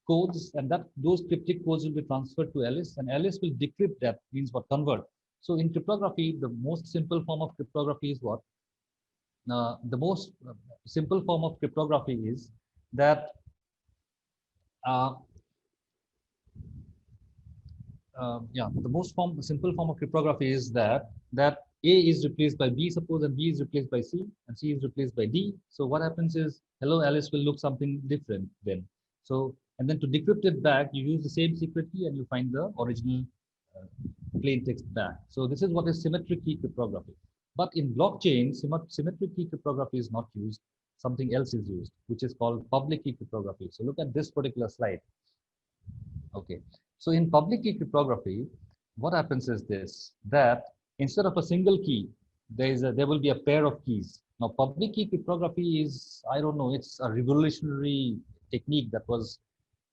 codes, and those cryptic codes will be transferred to Alice, and Alice will decrypt that, means what? Convert. So in cryptography, the most simple form of cryptography is what? The most simple form of cryptography is that the most simple form of cryptography is that A is replaced by B, suppose, and B is replaced by C, and C is replaced by D. So what happens is, hello Alice will look something different then. So, and then to decrypt it back, you use the same secret key and you find the original plain text back. So this is what is symmetric key cryptography. But in blockchain, symmetric key cryptography is not used. Something else is used, which is called public key cryptography. So look at this particular slide. Okay. So in public key cryptography, what happens is this, that instead of a single key, there will be a pair of keys. Now, public key cryptography is, I don't know, it's a revolutionary technique that was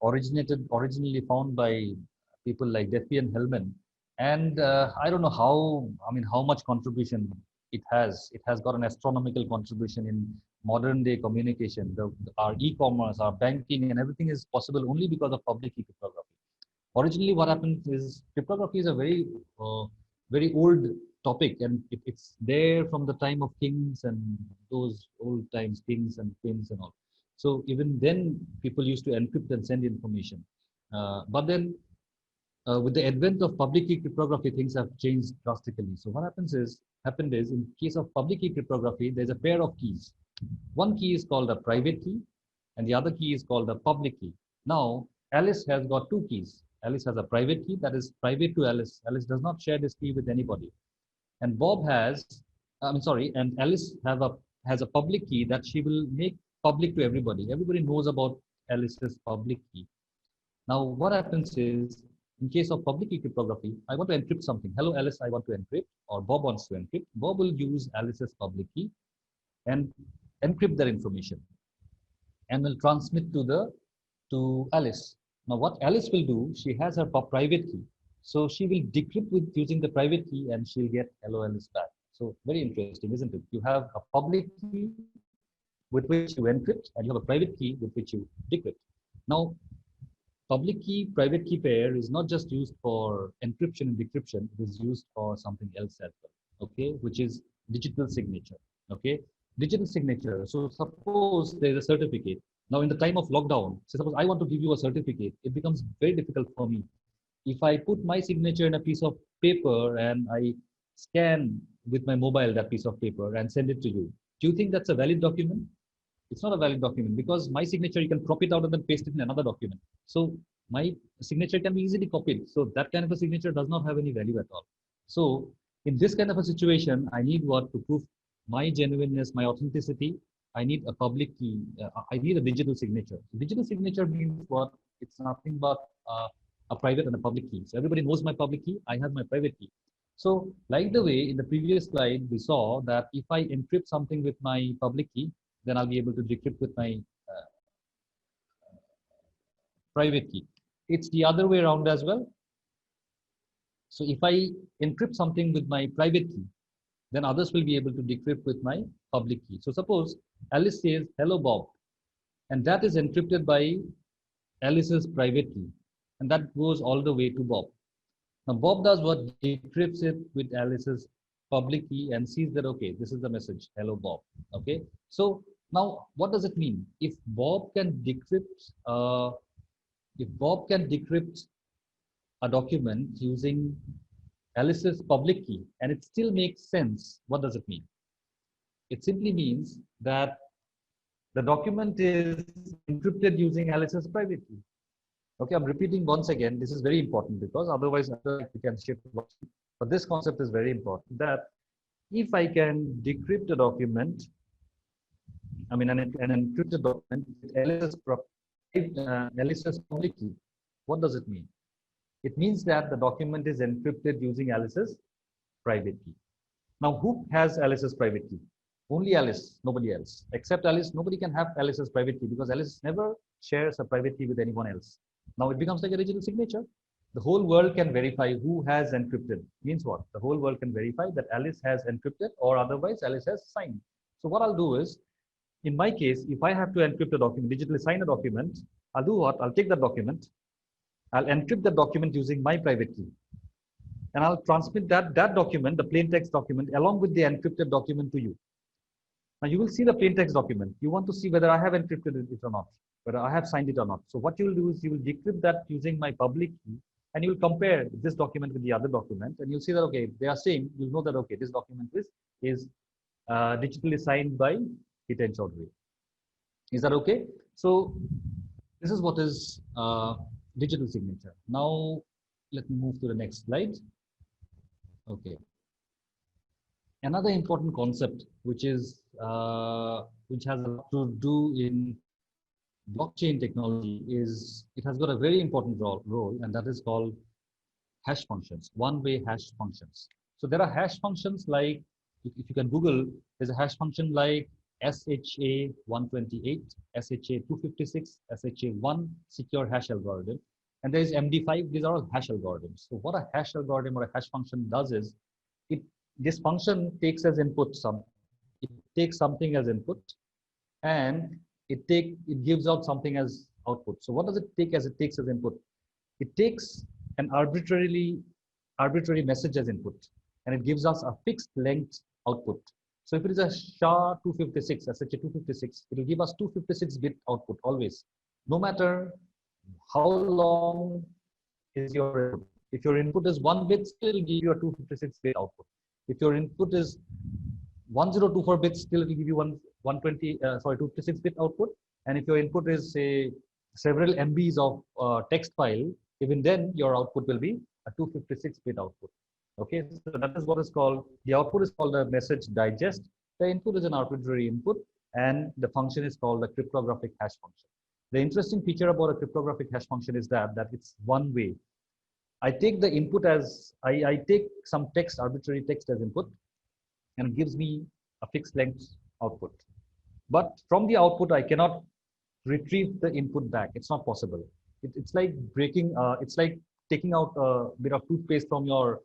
originally found by people like Diffie and Hellman. And I don't know how much contribution it has. It has got an astronomical contribution in modern day communication. Our e-commerce, our banking, and everything is possible only because of public key cryptography. Originally, what happens is cryptography is a very old topic, and it's there from the time of kings and those old times, kings and queens and all. So even then, people used to encrypt and send information. But then, with the advent of public key cryptography, things have changed drastically. So what happens is, happened is, in case of public key cryptography, there's a pair of keys. One key is called a private key, and the other key is called a public key. Now, Alice has got two keys. Alice has a private key that is private to Alice. Alice does not share this key with anybody. And Bob has, and Alice has a public key that she will make public to everybody. Everybody knows about Alice's public key. Now, what happens is, in case of public key cryptography, I want to encrypt something. Hello, Alice, I want to encrypt, or Bob wants to encrypt. Bob will use Alice's public key and encrypt that information and will transmit to Alice. Now, what Alice will do, she has her private key. So she will decrypt with using the private key and she'll get hello Alice back. So very interesting, isn't it? You have a public key with which you encrypt, and you have a private key with which you decrypt. Now, public key, private key pair is not just used for encryption and decryption, it is used for something else as well, okay, which is digital signature, okay? Digital signature, so suppose there is a certificate. Now, in the time of lockdown, so suppose I want to give you a certificate, it becomes very difficult for me. If I put my signature in a piece of paper and I scan with my mobile that piece of paper and send it to you, do you think that's a valid document? It's not a valid document, because my signature, you can crop it out and then paste it in another document. So my signature can be easily copied. So that kind of a signature does not have any value at all. So in this kind of a situation, I need what to prove my genuineness, my authenticity. I need a public key. I need a digital signature. Digital signature means what? It's nothing but a private and a public key. So everybody knows my public key. I have my private key. So like the way in the previous slide, we saw that if I encrypt something with my public key, then I'll be able to decrypt with my private key. It's the other way around as well. So if I encrypt something with my private key, then others will be able to decrypt with my public key. So suppose Alice says, hello, Bob, and that is encrypted by Alice's private key, and that goes all the way to Bob. Now, Bob does what? Decrypts it with Alice's public key and sees that, okay, this is the message, hello, Bob, okay? So now, what does it mean? If Bob can decrypt, a document using Alice's public key and it still makes sense, what does it mean? It simply means that the document is encrypted using Alice's private key. Okay, I'm repeating once again. This is very important because otherwise we can shift. But this concept is very important, that if I can decrypt a document, an encrypted document with Alice's public key, what does it mean? It means that the document is encrypted using Alice's private key. Now, who has Alice's private key? Only Alice, nobody else. Except Alice, nobody can have Alice's private key because Alice never shares a private key with anyone else. Now it becomes like a digital signature. The whole world can verify who has encrypted. Means what? The whole world can verify that Alice has encrypted, or otherwise Alice has signed. So what I'll do is, in my case, if I have to encrypt a document, digitally sign a document, I'll do what? I'll take that document, I'll encrypt the document using my private key, and I'll transmit that document, the plain text document, along with the encrypted document to you. Now you will see the plain text document. You want to see whether I have encrypted it or not, whether I have signed it or not. So what you will do is you will decrypt that using my public key, and you will compare this document with the other document, and you'll see that, okay, they are same. You'll know that, okay, this document is digitally signed by Hiten Chaudhary. Is that okay? So this is what is digital signature. Now let me move to the next slide. Okay. Another important concept, which has a lot to do in blockchain technology, is it has got a very important role, and that is called hash functions, one-way hash functions. So there are hash functions like, if you can Google, there's a hash function like SHA-128, SHA-256, SHA-1 secure hash algorithm, and there is MD5. These are all hash algorithms. So what a hash algorithm or a hash function does is, this function takes as input it takes something as input, and it gives out something as output. So what does it take as it takes as input? It takes an arbitrary message as input, and it gives us a fixed length output. So if it is a SHA-256, SHA-256, it will give us 256-bit output always, no matter how long is your input. If your input is 1 bit, it will give you a 256-bit output. If your input is 1024 bits, still it will give you 256 bit output. And if your input is say several MBs of text file, even then your output will be a 256 bit output. Okay, so that is what is called, the output is called a message digest. The input is an arbitrary input, and the function is called a cryptographic hash function. The interesting feature about a cryptographic hash function is that it's one way. I take the input as, I take some text, arbitrary text as input, and it gives me a fixed length output. But from the output, I cannot retrieve the input back. It's not possible. It's like breaking, it's like taking out a bit of toothpaste from your,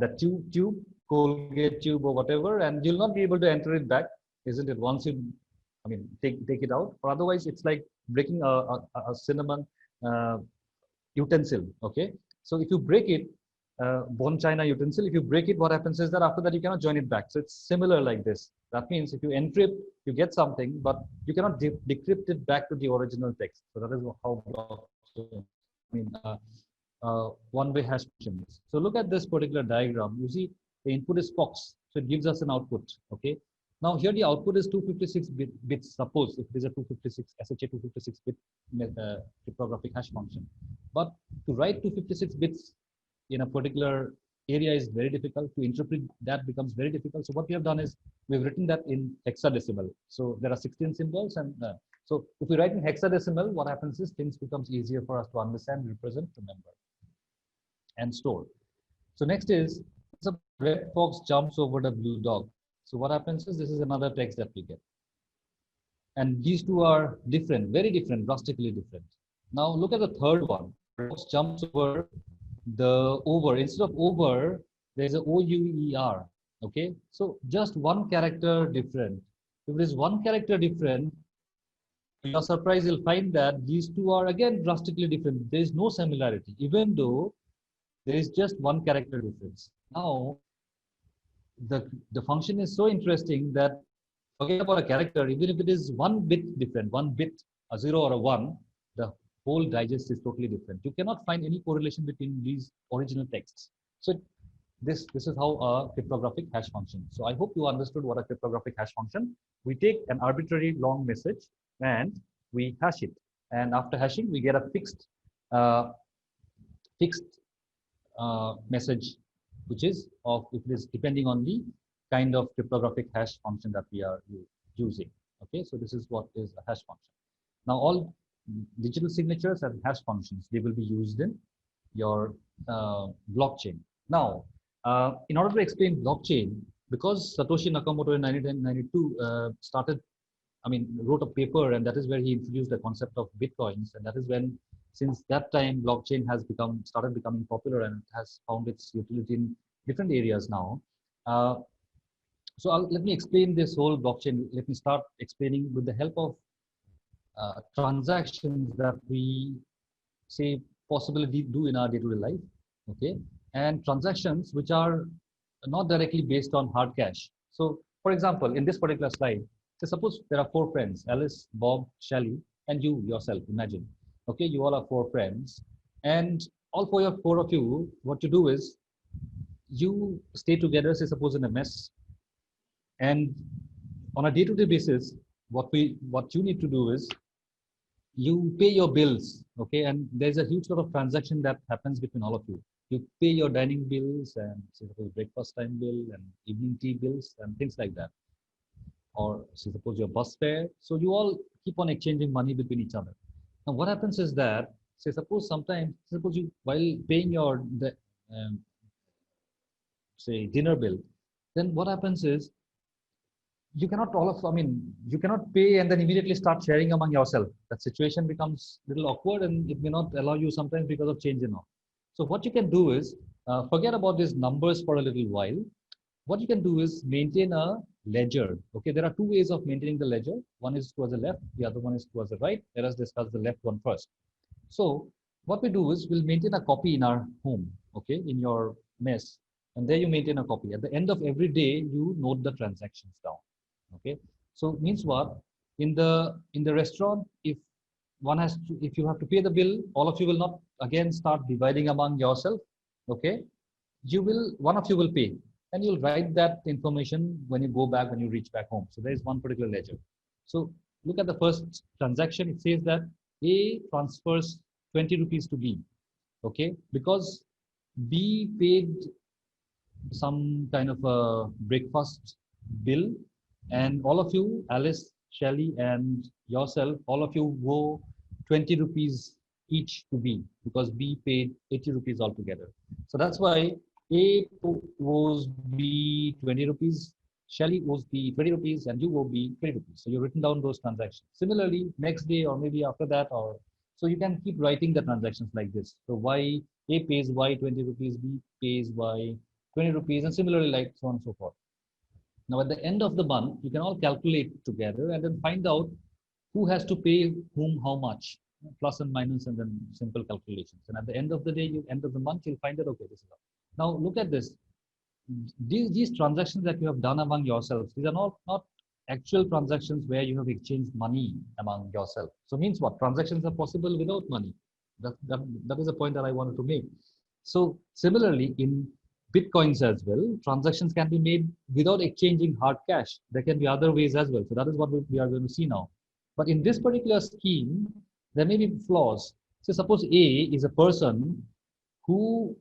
the tube, Colgate tube or whatever, and you'll not be able to enter it back, isn't it? Once you, I mean, take it out, or otherwise it's like breaking a cinnamon utensil, okay? So if you break it, bone china utensil, if you break it, what happens is that after that you cannot join it back. So it's similar like this. That means if you encrypt, you get something, but you cannot decrypt it back to the original text. So that is how blockchain, I mean, one-way hash function is. So look at this particular diagram. You see the input is POX, so it gives us an output, okay? Now here the output is 256 bits, suppose if it is a 256, SHA 256 bit cryptographic hash function. But to write 256 bits in a particular area is very difficult. To interpret that becomes very difficult. So what we have done is we've written that in hexadecimal. So there are 16 symbols, and so if we write in hexadecimal, what happens is things becomes easier for us to understand, represent, remember, and store. So next is, the red fox jumps over the blue dog. So what happens is this is another text that we get. And these two are different, very different, drastically different. Now look at the third one. Fox jumps over the over. Instead of over, there's a OUER. Okay, so just one character different. If it is one character different, to your surprise, you'll find that these two are again drastically different. There is no similarity, even though there is just one character difference. Now, the function is so interesting that forget about a character, even if it is one bit different, one bit, a 0 or a 1, the whole digest is totally different. You cannot find any correlation between these original texts. So this is how a cryptographic hash function. So I hope you understood what a cryptographic hash function. We take an arbitrary long message and we hash it. And after hashing, we get a fixed message, which is of, it is depending on the kind of cryptographic hash function that we are using. Okay, so this is what is a hash function. Now all digital signatures and hash functions, they will be used in your blockchain. Now, in order to explain blockchain, because Satoshi Nakamoto in 1992 wrote a paper, and that is where he introduced the concept of bitcoins, and that is when, since that time, blockchain has started becoming popular and has found its utility in different areas now. So let me explain this whole blockchain. Let me start explaining with the help of transactions that we say possibly do in our day-to-day life, okay, and transactions which are not directly based on hard cash. So, for example, in this particular slide, so suppose there are 4 friends: Alice, Bob, Shelley, and you yourself. Imagine, okay, you all are 4 friends, and all 4 of you, what you do is you stay together, say suppose in a mess, and on a day-to-day basis, what you need to do is you pay your bills, okay, and there's a huge lot of transaction that happens between all of you. You pay your dining bills and say suppose breakfast time bill and evening tea bills and things like that, or say suppose your bus fare. So you all keep on exchanging money between each other. Now what happens is that, say suppose you, while paying your say dinner bill, then what happens is you cannot you cannot pay and then immediately start sharing among yourself. That situation becomes a little awkward, and it may not allow you sometimes because of change in all. So what you can do is forget about these numbers for a little while. What you can do is maintain a ledger. Okay, there are 2 ways of maintaining the ledger. One is towards the left, the other one is towards the right. Let us discuss the left one first. So what we do is we'll maintain a copy in our home, okay, in your mess, and there you maintain a copy. At the end of every day, you note the transactions down. Okay, so means what? In the restaurant, if you have to pay the bill, all of you will not again start dividing among yourself. Okay, one of you will pay. and you'll write that information when you go back, when you reach back home. So there is one particular ledger. So look at the first transaction. It says that A transfers 20 rupees to B. Okay, because B paid some kind of a breakfast bill, and all of you, Alice, Shelley, and yourself, all of you owe 20 rupees each to B, because B paid 80 rupees altogether. So that's why A owes B 20 rupees, Shelley owes B 20 rupees, and you owe B 20 rupees. So you've written down those transactions. Similarly, next day or maybe after that, or so you can keep writing the transactions like this. So Y, A pays Y 20 rupees, B pays Y 20 rupees, and similarly, like so on and so forth. Now, at the end of the month, you can all calculate together and then find out who has to pay whom how much, plus and minus, and then simple calculations. And at the end of the day, end of the month, you'll find that, okay, this is all. Now, look at this. These transactions that you have done among yourselves, these are not actual transactions where you have exchanged money among yourself. So means what? Transactions are possible without money. That is the point that I wanted to make. So similarly, in Bitcoins as well, transactions can be made without exchanging hard cash. There can be other ways as well. So that is what we are going to see now. But in this particular scheme, there may be flaws. So suppose A is a person who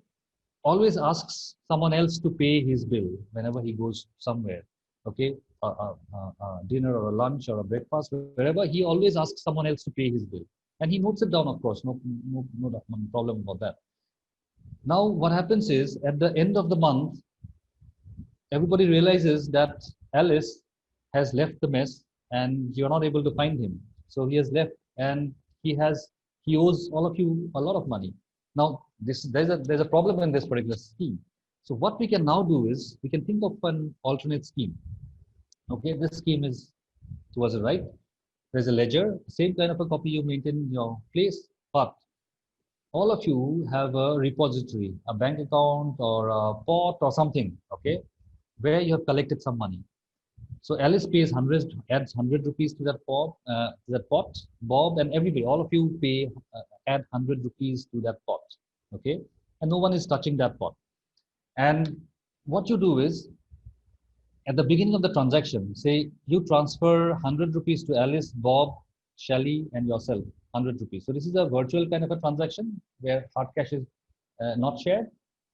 always asks someone else to pay his bill whenever he goes somewhere. Okay, dinner or a lunch or a breakfast, wherever, he always asks someone else to pay his bill. And he notes it down, of course, no problem about that. Now, what happens is, at the end of the month, everybody realizes that Alice has left the mess and you're not able to find him. So he has left, and he owes all of you a lot of money. Now, there's a problem in this particular scheme. So what we can now do is, we can think of an alternate scheme. Okay, this scheme is towards the right. There's a ledger, same kind of a copy you maintain in your place, but all of you have a repository, a bank account or a pot or something, okay, where you have collected some money. So Alice pays 100, adds 100 rupees to that pot, Bob and everybody, all of you pay, add 100 rupees to that pot, okay, and no one is touching that pot. And what you do is, at the beginning of the transaction, say you transfer 100 rupees to Alice, Bob, Shelley, and yourself, 100 rupees. So this is a virtual kind of a transaction where hard cash is not shared,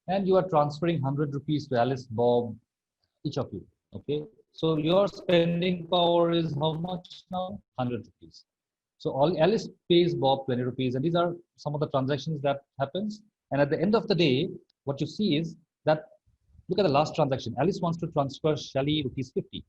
and you are transferring 100 rupees to Alice, Bob, each of you. Okay, so your spending power is how much now? 100 rupees. So Alice pays Bob 20 rupees, and these are some of the transactions that happens. And at the end of the day, what you see is that, look at the last transaction. Alice wants to transfer Shelley rupees 50.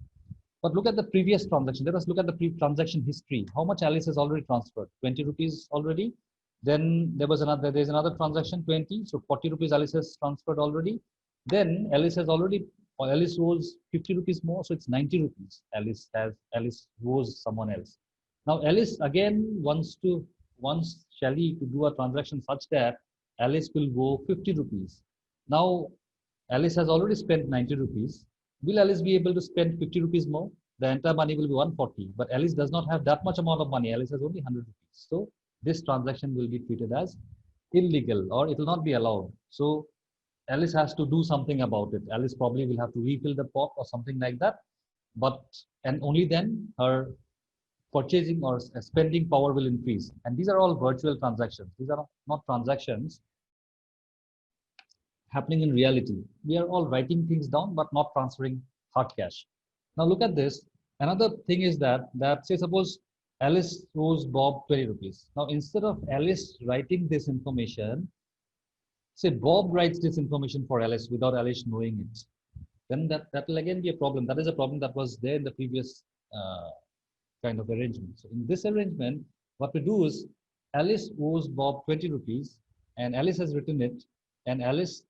But look at the previous transaction. Let us look at the transaction history. How much Alice has already transferred? 20 rupees already. Then there's another transaction, 20. So 40 rupees Alice has transferred already. Then Alice owes 50 rupees more. So it's 90 rupees. Alice owes someone else. Now Alice again wants Shelley to do a transaction such that Alice will owe 50 rupees. Now Alice has already spent 90 rupees. Will Alice be able to spend 50 rupees more? The entire money will be 140, but Alice does not have that much amount of money. Alice has only 100 rupees. So this transaction will be treated as illegal, or it will not be allowed. So Alice has to do something about it. Alice probably will have to refill the pot or something like that. And only then her purchasing or spending power will increase. And these are all virtual transactions. These are not transactions happening in reality. We are all writing things down, but not transferring hard cash. Now look at this. Another thing is that say suppose Alice owes Bob 20 rupees. Now instead of Alice writing this information, say Bob writes this information for Alice without Alice knowing it. Then that will again be a problem. That is a problem that was there in the previous kind of arrangement. So in this arrangement, what we do is, Alice owes Bob 20 rupees, and Alice has written it, and Alice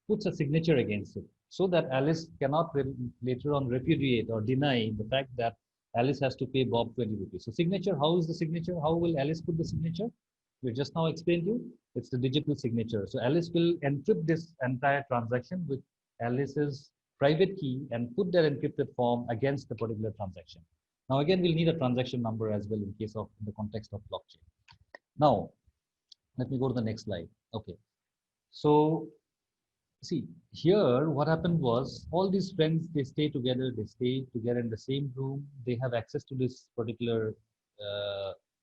puts a signature against it, so that Alice cannot later on repudiate or deny the fact that Alice has to pay Bob 20 rupees. So signature, how is the signature? How will Alice put the signature? We just now explained to you. It's the digital signature. So Alice will encrypt this entire transaction with Alice's private key and put that encrypted form against the particular transaction. Now again, we'll need a transaction number as well in the context of blockchain. Now, let me go to the next slide. Okay. So See, here what happened was all these friends, they stay together in the same room. They have access to this particular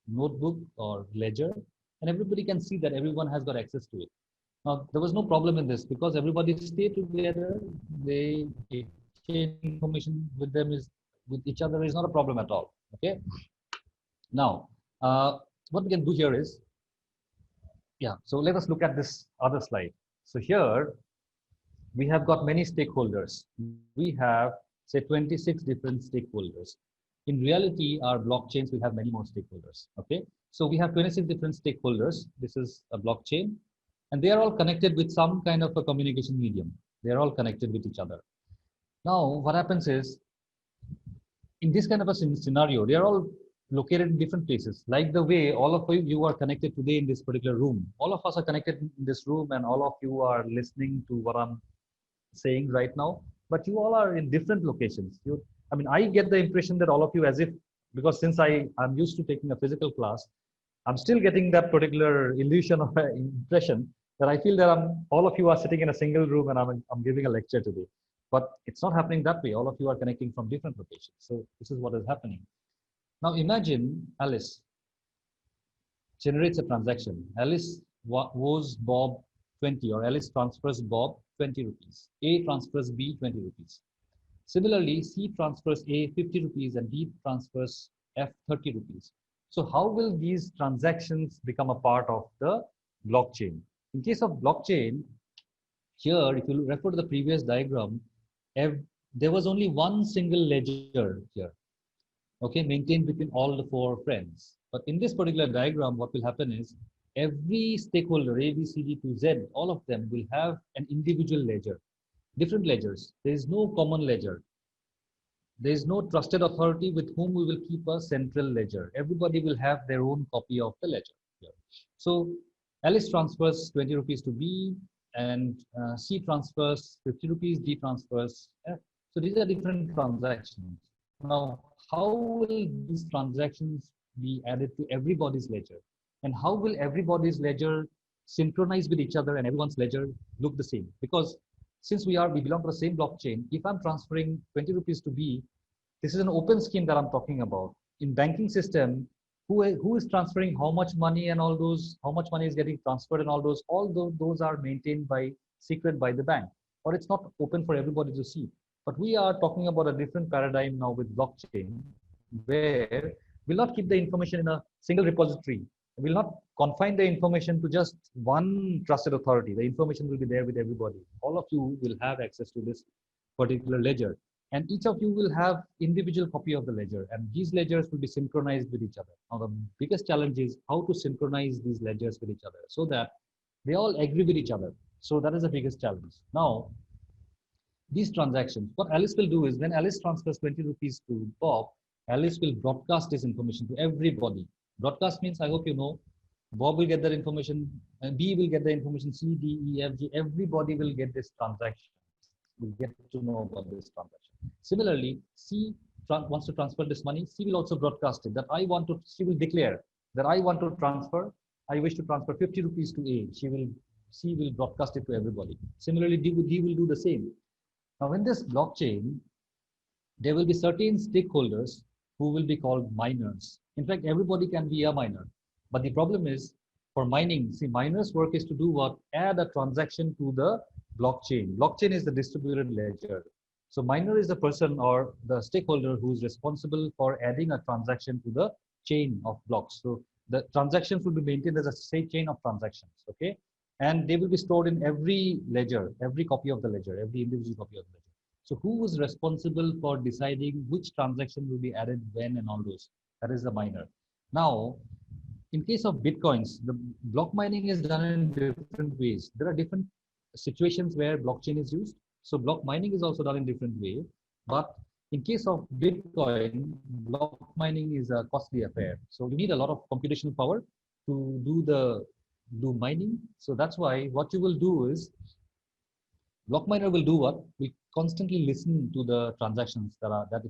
notebook or ledger, and everybody can see that everyone has got access to it. Now, there was no problem in this because everybody stay together. They exchange information with them is with each other is not a problem at all. Okay. Now, what we can do here is, yeah. So let us look at this other slide. So here we have got many stakeholders. We have say 26 different stakeholders. In reality, our blockchains will have many more stakeholders. Okay. So we have 26 different stakeholders. This is a blockchain, and they are all connected with some kind of a communication medium. They are all connected with each other. Now, what happens is, in this kind of a scenario, they are all located in different places. Like the way all of you are connected today in this particular room. All of us are connected in this room, and all of you are listening to what I'm saying right now. But you all are in different locations. I mean, I get the impression that all of you, as if, because since I'm used to taking a physical class, I'm still getting that particular illusion of impression that I feel that all of you are sitting in a single room and I'm giving a lecture today. But it's not happening that way. All of you are connecting from different locations. So this is what is happening. Now imagine Alice generates a transaction. Alice owes Bob 20, or Alice transfers Bob 20 rupees. A transfers B 20 rupees. Similarly, C transfers A 50 rupees and D transfers F 30 rupees. So how will these transactions become a part of the blockchain? In case of blockchain, here, if you refer to the previous diagram, there was only one single ledger here, okay, maintained between all the four friends. But in this particular diagram, what will happen is every stakeholder, A, B, C, D to Z, all of them will have an individual ledger, different ledgers. There is no common ledger. There is no trusted authority with whom we will keep a central ledger. Everybody will have their own copy of the ledger here. So Alice transfers 20 rupees to B, and C transfers 50 rupees, D transfers F. So these are different transactions. Now, how will these transactions be added to everybody's ledger? And how will everybody's ledger synchronize with each other and everyone's ledger look the same? Because since we belong to the same blockchain, if I'm transferring 20 rupees to B, this is an open scheme that I'm talking about. In banking system, who is transferring how much money and all those, how much money is getting transferred and all those are maintained by secret by the bank, or it's not open for everybody to see. But we are talking about a different paradigm now with blockchain, where we'll not keep the information in a single repository. We'll not confine the information to just one trusted authority. The information will be there with everybody. All of you will have access to this particular ledger. And each of you will have individual copy of the ledger, and these ledgers will be synchronized with each other. Now, the biggest challenge is how to synchronize these ledgers with each other so that they all agree with each other. So that is the biggest challenge. Now, these transactions, what Alice will do is when Alice transfers 20 rupees to Bob, Alice will broadcast this information to everybody. Broadcast means, I hope you know, Bob will get that information, B will get the information, C, D, E, F, G, everybody will get this transaction. Will get to know about this transaction. Similarly, C wants to transfer this money. C will also broadcast it that she will declare that I want to transfer, I wish to transfer 50 rupees to A. C will broadcast it to everybody. Similarly, D will do the same. Now, in this blockchain, there will be certain stakeholders who will be called miners. In fact, everybody can be a miner. But the problem is, for mining, see, miners' work is to do what? Add a transaction to the blockchain. Blockchain is the distributed ledger. So miner is the person or the stakeholder who is responsible for adding a transaction to the chain of blocks. So the transactions will be maintained as a chain of transactions, okay? And they will be stored in every ledger, every copy of the ledger, every individual copy of the ledger. So who is responsible for deciding which transaction will be added when and all those? That is the miner. Now, in case of Bitcoins, the block mining is done in different ways. There are different situations where blockchain is used. So block mining is also done in different way. But in case of Bitcoin, block mining is a costly affair. So you need a lot of computational power to do mining. So that's why what you will do is, block miner will do what? We constantly listen to the transactions that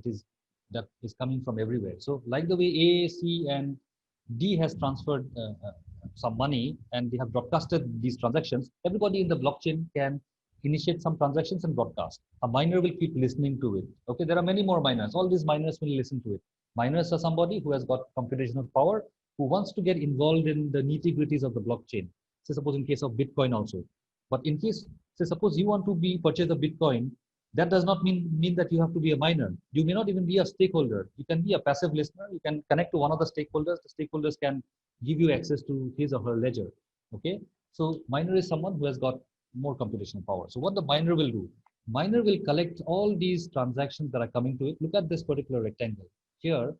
is coming from everywhere. So like the way A, C, and D has transferred some money and they have broadcasted these transactions, everybody in the blockchain can initiate some transactions and broadcast. A miner will keep listening to it. Okay, there are many more miners. All these miners will listen to it. Miners are somebody who has got computational power, who wants to get involved in the nitty-gritties of the blockchain. Say suppose in case of Bitcoin also. But in case, say suppose you want to purchase a Bitcoin, that does not mean that you have to be a miner. You may not even be a stakeholder. You can be a passive listener. You can connect to one of the stakeholders. The stakeholders can give you access to his or her ledger. Okay, so miner is someone who has got more computational power. So what the miner will do? Miner will collect all these transactions that are coming to it. Look at this particular rectangle here.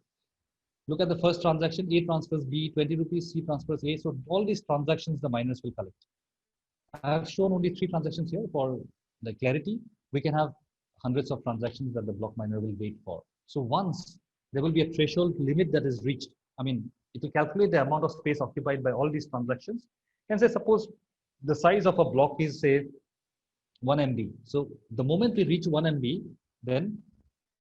Look at the first transaction. A transfers B 20 rupees. C transfers A. So all these transactions the miners will collect. I have shown only 3 transactions here for the clarity. We can have hundreds of transactions that the block miner will wait for. So once there will be a threshold limit that is reached, I mean, it will calculate the amount of space occupied by all these transactions. And say, suppose the size of a block is, say, 1 MB. So the moment we reach 1 MB, then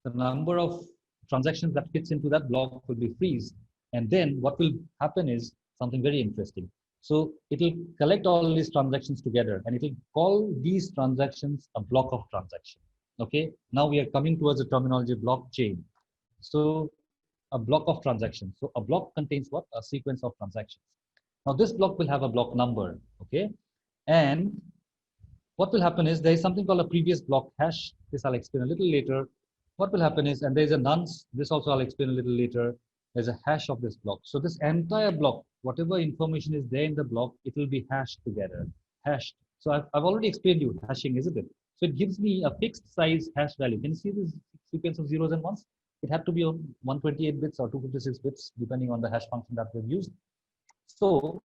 the number of transactions that fits into that block will be freeze. And then what will happen is something very interesting. So it will collect all these transactions together and it will call these transactions a block of transaction. Okay, now we are coming towards the terminology blockchain. So a block of transactions. So a block contains what? A sequence of transactions. Now this block will have a block number. Okay, and what will happen is there is something called a previous block hash. This I'll explain a little later. What will happen is, and there's a nonce. This also I'll explain a little later. There's a hash of this block. So this entire block, whatever information is there in the block, it will be hashed together, hashed. So I've already explained you hashing, isn't it? So it gives me a fixed size hash value. Can you see this sequence of zeros and ones? It had to be on 128 bits or 256 bits, depending on the hash function that we've used. So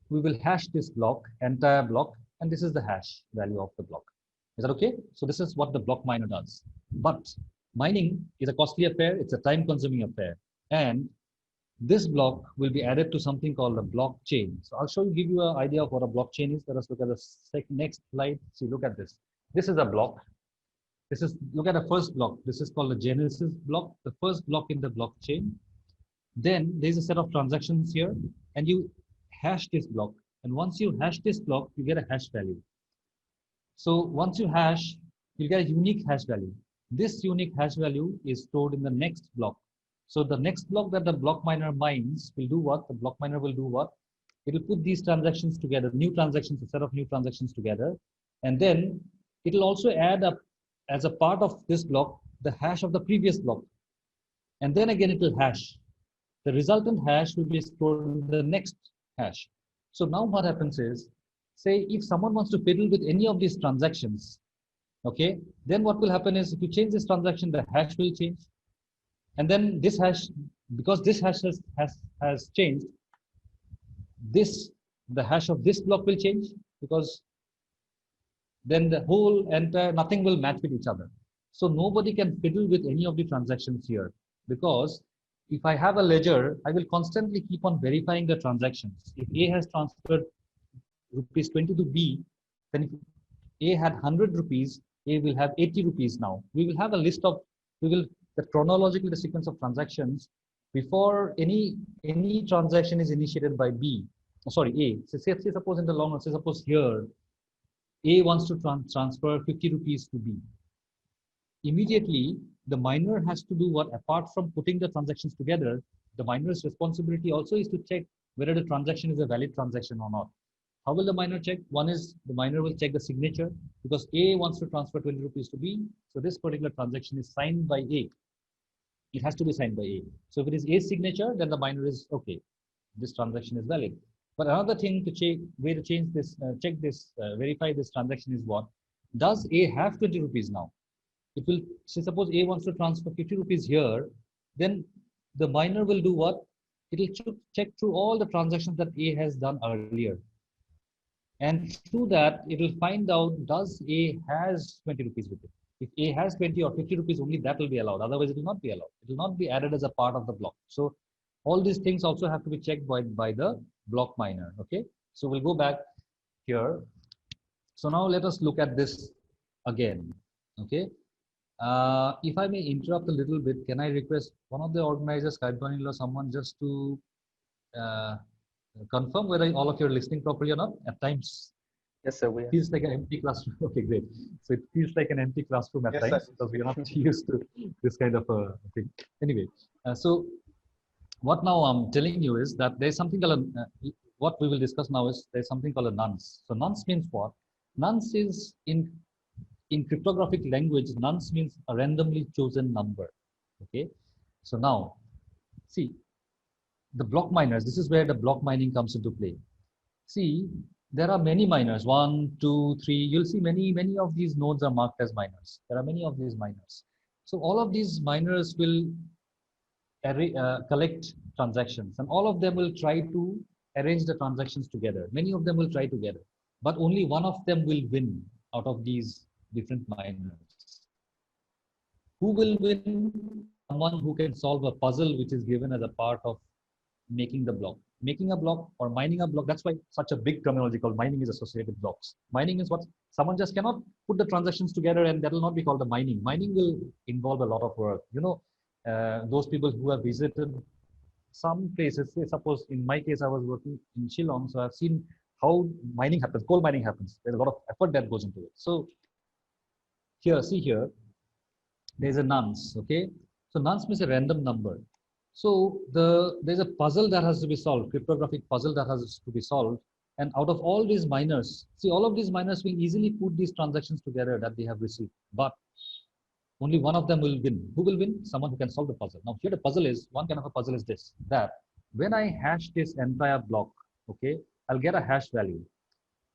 we will hash this block, entire block, and this is the hash value of the block. Is that okay? So this is what the block miner does. But mining is a costly affair. It's a time-consuming affair. And this block will be added to something called a blockchain. So I'll give you an idea of what a blockchain is. Let us look at the next slide. See, look at this. This is a block. Look at the first block. This is called the Genesis block, the first block in the blockchain. Then there's a set of transactions here, and you hash this block. And once you hash this block, you get a hash value. So once you hash, you'll get a unique hash value. This unique hash value is stored in the next block. So the next block that the block miner mines will do what? The block miner will do what? It will put these transactions together, new transactions, a set of new transactions together. And then it will also add up as a part of this block, the hash of the previous block. And then again, it will hash. The resultant hash will be stored in the next hash. So now what happens is, say if someone wants to fiddle with any of these transactions, okay, then what will happen is if you change this transaction, the hash will change. And then this hash, because this hash has changed, the hash of this block will change, because then the whole entire, nothing will match with each other. So nobody can fiddle with any of the transactions here, because if I have a ledger, I will constantly keep on verifying the transactions. If A has transferred rupees 20 to B, then if A had 100 rupees, A will have 80 rupees now. We will have a list of, chronologically the sequence of transactions before any transaction is initiated by B. Oh, sorry, A. So say suppose in the long run, say suppose here, A wants to transfer 50 rupees to B. Immediately, the miner has to do what? Apart from putting the transactions together, the miner's responsibility also is to check whether the transaction is a valid transaction or not. How will the miner check? One is the miner will check the signature, because A wants to transfer 20 rupees to B. So this particular transaction is signed by A. It has to be signed by A. So if it is A's signature, then the miner is okay. This transaction is valid. But another thing to check, way to change this, verify this transaction is what? Does A have 20 rupees now? It will, say suppose A wants to transfer 50 rupees here, then the miner will do what? It will check through all the transactions that A has done earlier. And through that, it will find out, does A has 20 rupees with it? If A has 20 or 50 rupees, only that will be allowed. Otherwise, it will not be allowed. It will not be added as a part of the block. So all these things also have to be checked by the block miner. Okay. So we'll go back here. So now let us look at this again. Okay. If I may interrupt a little bit, can I request one of the organizers, Skype or someone, just to confirm whether all of you are listening properly or not. At times, Yes, sir. We are. feels like an empty classroom. Okay, great. So it feels like an empty classroom at Yes, times sir. because we are not used to this kind of a thing. Anyway, so what now I'm telling you is that there's something called what we will discuss now is there's something called a nonce. So nonce means what? Nonce is in cryptographic language. Nonce means a randomly chosen number. Okay. So now, see the block miners. This is where the block mining comes into play. See, there are many miners, 1, 2, 3. You'll see many of these nodes are marked as miners. There are many of these miners. So all of these miners will collect transactions, and all of them will try to arrange the transactions together. Many of them will try together, but only one of them will win out of these different miners. Who will win? Someone who can solve a puzzle which is given as a part of making the block. Making a block or mining a block, that's why such a big terminology called mining is associated with blocks. Mining is what someone just cannot put the transactions together, and that will not be called the mining. Mining will involve a lot of work. You know, those people who have visited some places, say suppose in my case, I was working in Shillong, so I've seen how mining happens, coal mining happens. There's a lot of effort that goes into it. So here, see here, there's a nonce, okay? So nonce means a random number. So there's a puzzle that has to be solved, cryptographic puzzle that has to be solved. And out of all these miners, see, all of these miners will easily put these transactions together that they have received, but only one of them will win. Who will win? Someone who can solve the puzzle. Now here the puzzle is, one kind of a puzzle is this, that when I hash this entire block, okay, I'll get a hash value.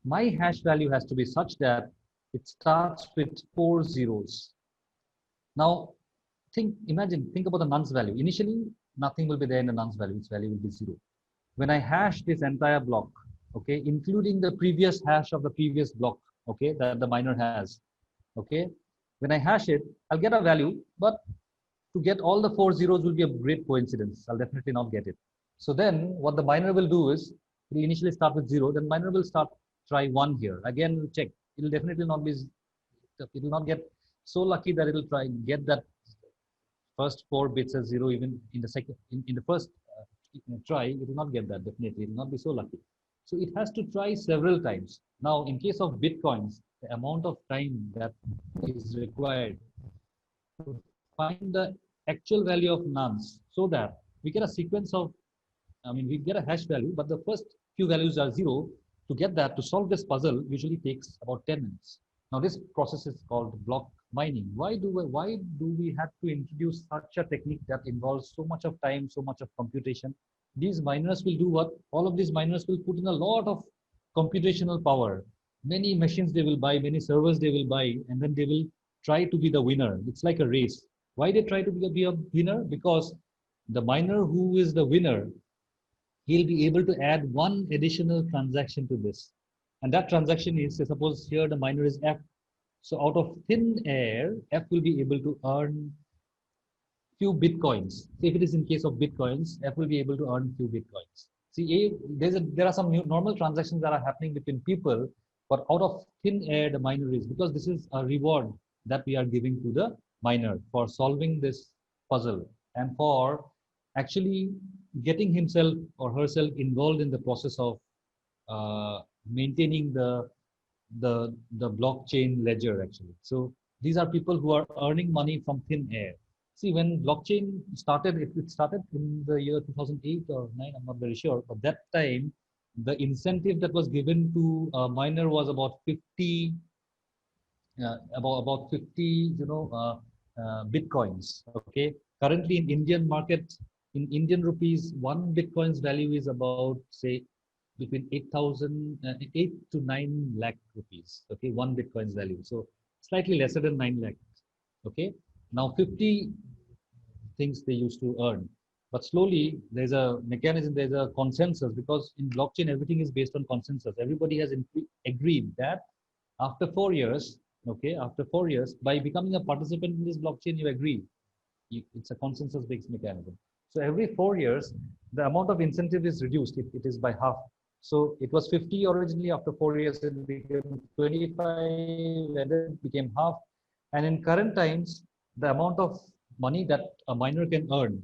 My hash value has to be such that it starts with 4 zeros. Now, think about the nonce value. Initially, nothing will be there in the nonce value. Its value will be 0. When I hash this entire block, okay, including the previous hash of the previous block, okay, that the miner has, okay, when I hash it, I'll get a value, but to get all the 4 zeros will be a great coincidence. I'll definitely not get it. So then what the miner will do is, it will initially start with 0, then miner will try 1 here. Again, check. It will definitely not be, it will not get so lucky that it will try and get that first 4 bits as 0 even in the second, in the first try. It will not get that, definitely. It will not be so lucky. So it has to try several times. Now, in case of Bitcoins, the amount of time that is required to find the actual value of nonce, so that we get a sequence of, we get a hash value, but the first few values are 0. To get that, to solve this puzzle, usually takes about 10 minutes. Now, this process is called block mining. Why do we have to introduce such a technique that involves so much of time, so much of computation? These miners will do what? All of these miners will put in a lot of computational power. Many machines they will buy, many servers they will buy, and then they will try to be the winner. It's like a race. Why they try to be a winner? Because the miner who is the winner, he'll be able to add one additional transaction to this. And that transaction is, say, suppose here the miner is F. So out of thin air, F will be able to earn few Bitcoins. So if it is in case of Bitcoins, F will be able to earn few Bitcoins. See, there are some normal transactions that are happening between people, but out of thin air, the miner is, because this is a reward that we are giving to the miner for solving this puzzle and for actually getting himself or herself involved in the process of maintaining the blockchain ledger actually. So these are people who are earning money from thin air. See, when blockchain started, it started in the year 2008 or 9, I'm not very sure, but that time the incentive that was given to a miner was about 50, about 50, Bitcoins. Okay, currently in Indian market, in Indian rupees, 1 Bitcoin's value is about, say, between 8 to 9 lakh rupees. Okay, 1 Bitcoin's value. So slightly lesser than 9 lakh. Okay, now 50 things they used to earn. But slowly there's a mechanism, there's a consensus, because in blockchain, everything is based on consensus. Everybody has agreed that after 4 years, okay, after 4 years, by becoming a participant in this blockchain, you agree. It's a consensus-based mechanism. So every 4 years, the amount of incentive is reduced. It is by half. So it was 50 originally. After 4 years, it became 25, and then it became half. And in current times, the amount of money that a miner can earn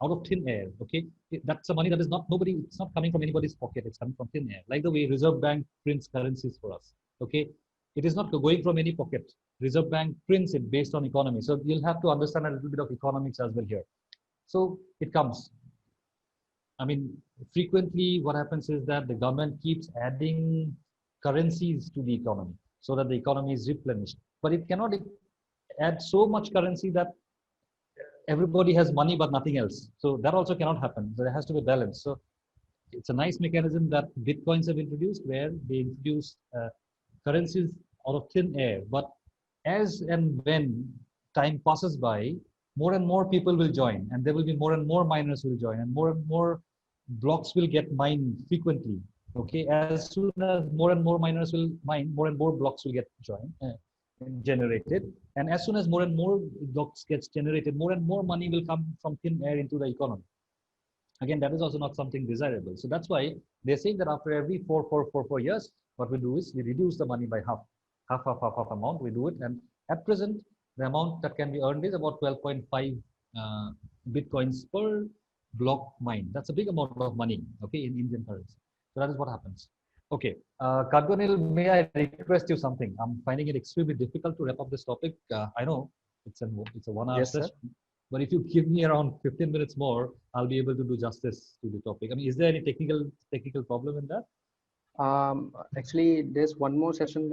out of thin air. Okay, that's a money that is not nobody. It's not coming from anybody's pocket. It's coming from thin air, like the way Reserve Bank prints currencies for us. Okay, it is not going from any pocket. Reserve Bank prints it based on economy. So you'll have to understand a little bit of economics as well here. So it comes. I mean, frequently what happens is that the government keeps adding currencies to the economy so that the economy is replenished. But it cannot add so much currency that everybody has money but nothing else. So that also cannot happen. There has to be balance. So it's a nice mechanism that Bitcoins have introduced, where they introduce currencies out of thin air. But as and when time passes by, more and more people will join, and there will be more and more miners will join, and more blocks will get mined frequently. Okay, as soon as more and more miners will mine, more and more blocks will get generated, and as soon as more and more blocks gets generated, more and more money will come from thin air into the economy. Again, that is also not something desirable. So that's why they're saying that after every 4 years, what we do is we reduce the money by half amount. We do it, and at present, the amount that can be earned is about 12.5 Bitcoins per block mine. That's a big amount of money, okay, in Indian currency. So that is what happens. Okay, Kadwanil, may I request you something? I'm finding it extremely difficult to wrap up this topic. I know it's a 1 hour session, but if you give me around 15 minutes more, I'll be able to do justice to the topic. I mean, is there any technical problem in that? Actually, there's one more session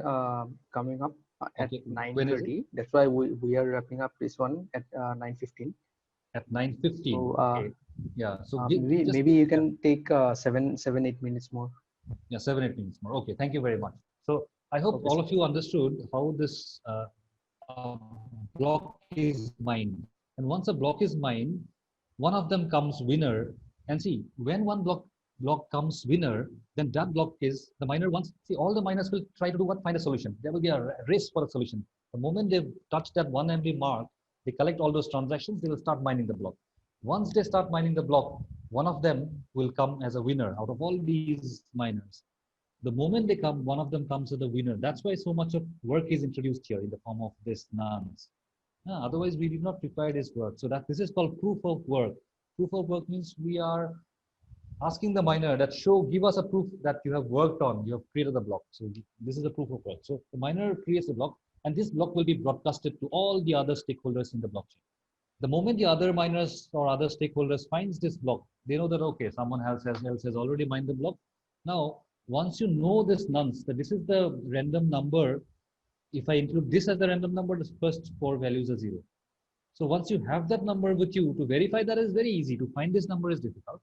coming up at 9:30. That's why we are wrapping up this one at 9:15. At 9:15. So, okay. Yeah. So maybe you can take 7-8 minutes more. Yeah, 7-8 minutes more. Okay. Thank you very much. So I hope all of you understood how this block is mined. And once a block is mined, one of them comes winner. And see, when one block comes winner, then that block is the miner wants. See, all the miners will try to do what? Find a solution. There will be a race for a solution. The moment they touch that 1 MB mark, they collect all those transactions. They will start mining the block. Once they start mining the block, one of them will come as a winner out of all these miners. The moment they come, one of them comes as a winner. That's why so much of work is introduced here in the form of this nonce. Otherwise, we did not require this work. So that this is called proof of work. Proof of work means we are asking the miner that give us a proof that you have worked on, you have created the block. So this is a proof of work. So the miner creates the block, and this block will be broadcasted to all the other stakeholders in the blockchain. The moment the other miners or other stakeholders finds this block, they know that, okay, someone else has already mined the block. Now, once you know this nonce, that this is the random number, if I include this as the random number, the first 4 values are 0. So once you have that number with you, to verify that is very easy. To find this number is difficult,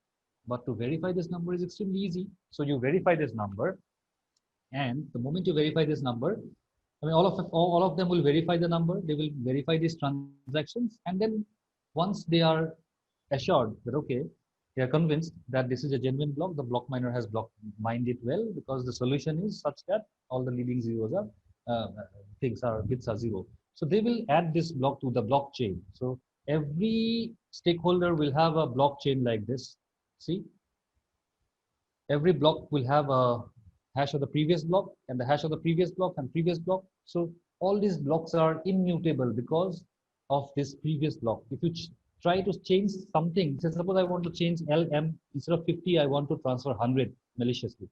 but to verify this number is extremely easy. So you verify this number, and the moment you verify this number, I mean, all of them will verify the number. They will verify these transactions, and then once they are assured that, okay, they are convinced that this is a genuine block, the block miner has mined it well, because the solution is such that all the leading zeros are bits are 0. So they will add this block to the blockchain. So every stakeholder will have a blockchain like this. See, every block will have a hash of the previous block, and the hash of the previous block, and previous block. So all these blocks are immutable because of this previous block. If you try to change something, say suppose I want to change LM, instead of 50, I want to transfer 100 maliciously.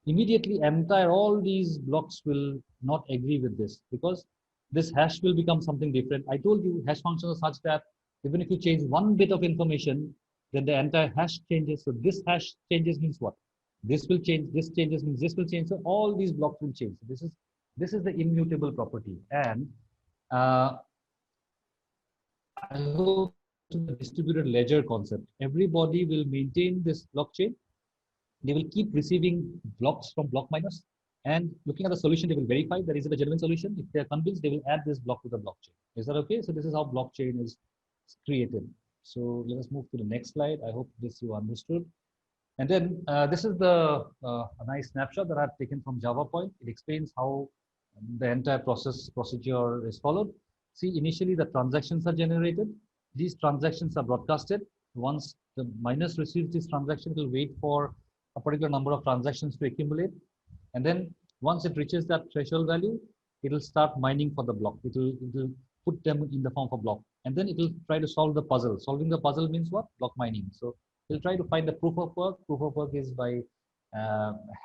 Immediately, all these blocks will not agree with this, because this hash will become something different. I told you hash functions are such that even if you change 1 bit of information, then the entire hash changes. So this hash changes means what? This will change, this changes means this will change. So all these blocks will change. So this is the immutable property. And I hope the distributed ledger concept. Everybody will maintain this blockchain. They will keep receiving blocks from block miners, and looking at the solution, they will verify that is it a genuine solution. If they are convinced, they will add this block to the blockchain. Is that okay? So this is how blockchain is created. So let us move to the next slide. I hope this you understood. And then this is a nice snapshot that I've taken from JavaPoint. It explains how the entire procedure is followed. See, initially the transactions are generated. These transactions are broadcasted. Once the miners receive this transaction, it will wait for a particular number of transactions to accumulate. And then once it reaches that threshold value, it will start mining for the block. It will put them in the form of a block. and then it will try to solve the puzzle. Solving the puzzle means what? Block mining. So it'll try to find the proof of work. Proof of work is by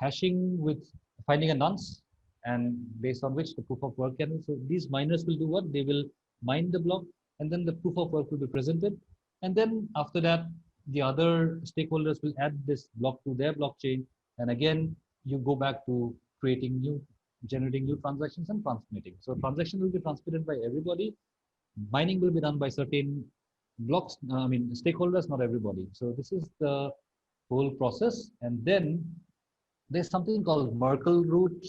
hashing with finding a nonce, and based on which the proof of work can. So these miners will do what? They will mine the block, and then the proof of work will be presented. And then after that, the other stakeholders will add this block to their blockchain. And again, you go back to generating new transactions and transmitting. So transaction will be transmitted by everybody. Mining will be done by certain blocks, stakeholders, not everybody. So this is the whole process. And then there's something called Merkle root.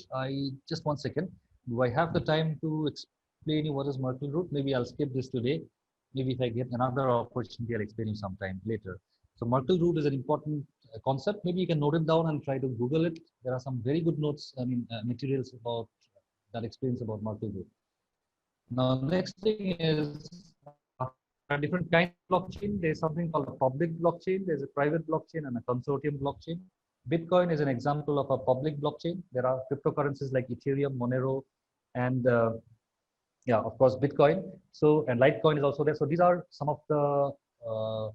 Just 1 second. Do I have the time to explain you what is Merkle root? Maybe I'll skip this today. Maybe if I get another opportunity, I'll explain you sometime later. So Merkle root is an important concept. Maybe you can note it down and try to Google it. There are some very good notes, materials about that explains about Merkle root. Now, next thing is a different kind of blockchain. There's something called a public blockchain. There's a private blockchain and a consortium blockchain. Bitcoin is an example of a public blockchain. There are cryptocurrencies like Ethereum, Monero, and of course, Bitcoin. So, and Litecoin is also there. So these are some of the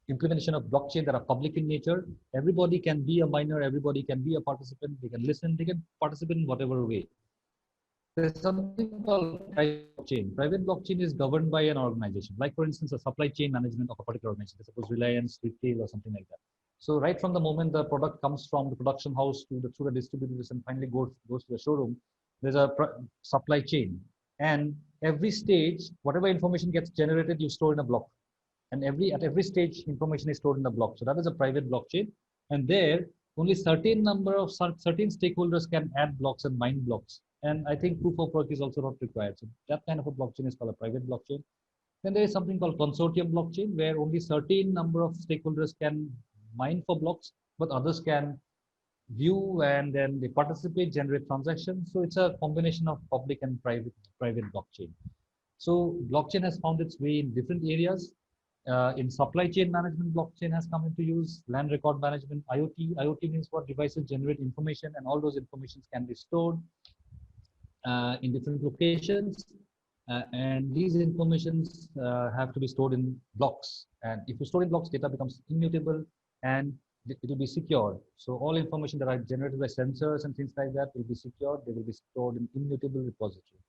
implementation of blockchain that are public in nature. Everybody can be a miner. Everybody can be a participant. They can listen. They can participate in whatever way. There's something called private blockchain. Private blockchain is governed by an organization. Like, for instance, a supply chain management of a particular organization. Suppose Reliance, Retail, or something like that. So right from the moment the product comes from the production house through the distributors and finally goes to the showroom, there's a supply chain. And every stage, whatever information gets generated, you store in a block. And at every stage, information is stored in the block. So that is a private blockchain. And there, only certain stakeholders can add blocks and mine blocks. And I think proof of work is also not required. So that kind of a blockchain is called a private blockchain. Then there is something called consortium blockchain, where only certain number of stakeholders can mine for blocks, but others can view and then they participate, generate transactions. So it's a combination of public and private blockchain. So blockchain has found its way in different areas. In supply chain management, blockchain has come into use. Land record management, IoT. IoT means what? Devices generate information, and all those informations can be stored in different locations. And these informations have to be stored in blocks. And if you store in blocks, data becomes immutable and it will be secured. So all information that are generated by sensors and things like that will be secured. They will be stored in immutable repository.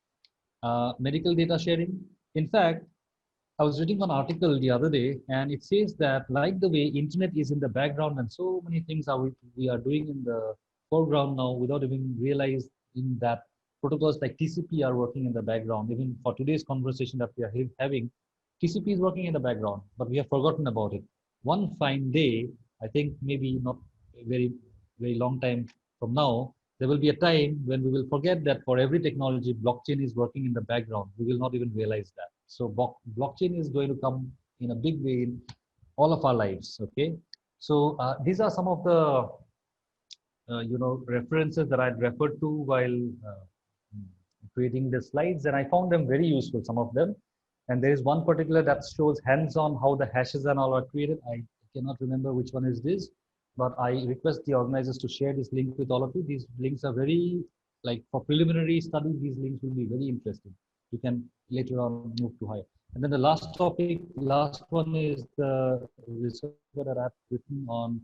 Medical data sharing. In fact, I was reading an article the other day, and it says that like the way internet is in the background and so many things we are doing in the foreground now without even realizing that protocols like TCP are working in the background. Even for today's conversation that we are having, TCP is working in the background, but we have forgotten about it. One fine day, I think maybe not a very, very long time from now, there will be a time when we will forget that for every technology, blockchain is working in the background. We will not even realize that. So blockchain is going to come in a big way in all of our lives, okay? So these are some of the, references that I'd referred to while creating the slides, and I found them very useful, some of them. And there is one particular that shows hands-on how the hashes and all are created. I cannot remember which one is this, but I request the organizers to share this link with all of you. These links are very, like for preliminary study, these links will be very interesting. You can later on move to higher. And then the last one is the research that I've written on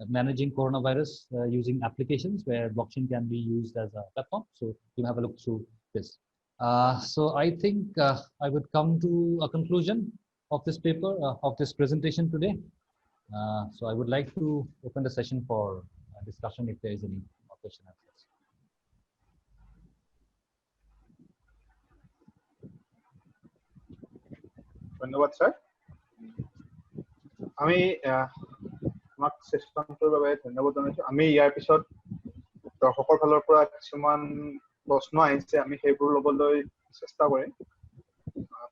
managing coronavirus using applications where blockchain can be used as a platform. So you have a look through this. So I think I would come to a conclusion of this paper, of this presentation today. So I would like to open the session for discussion if there is any question answers. ধন্যবাদ sir. আমি আমাক চেষ্টাটোৰ বাবে ধন্যবাদ জনাইছো। আমি ইয়াৰ পিছত দৰ্শকৰ ফালৰ পৰা কিছুমান প্ৰশ্ন আহিছে, আমি সেইবোৰ ল'বলৈ চেষ্টা কৰিম।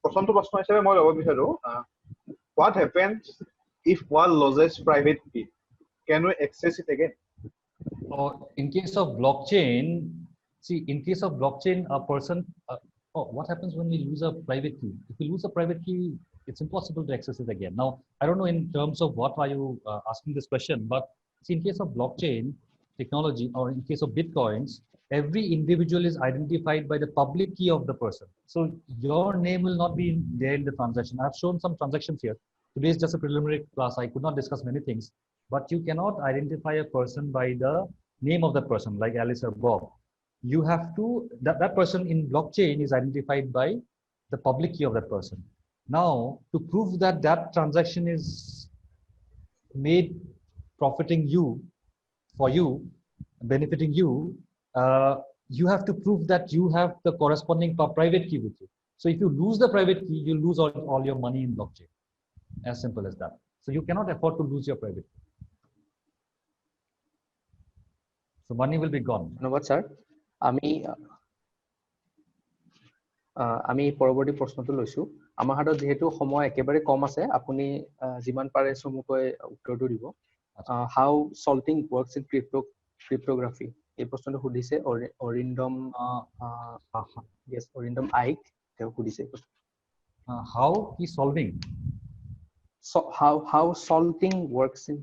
প্ৰথমটো প্ৰশ্ন হিচাপে মই ল'ব বিচাৰো, what happens if one loses private key? Can we access it again? In case of blockchain, in case of blockchain, a person, what happens when we lose a private key? If we lose a private key, it's impossible to access it again. Now, I don't know in terms of what are you asking this question, but in case of blockchain technology or in case of Bitcoins, every individual is identified by the public key of the person. So your name will not be there in the transaction. I've shown some transactions here. Today is just a preliminary class. I could not discuss many things, but you cannot identify a person by the name of that person, like Alice or Bob. You have to, that person in blockchain is identified by the public key of that person. Now, to prove that that transaction is made profiting you, for you, benefiting you, you have to prove that you have the corresponding private key with you. So if you lose the private key, you lose all your money in blockchain. As simple as that. So you cannot afford to lose your private key. So money will be gone. ধন্যবাদ sir. আমি পৰৱৰ্তী প্ৰশ্নটো লৈছো। আমাৰ হাতত যেহেতু সময় একেবাৰে কম আছে, আপুনি যিমান পাৰে চমুকৈ উত্তৰটো দিব। How salting works in cryptography? এই প্ৰশ্নটো সুধিছে অৰিন্দম আইক, তেওঁ সুধিছে। How is solving? So how salting works in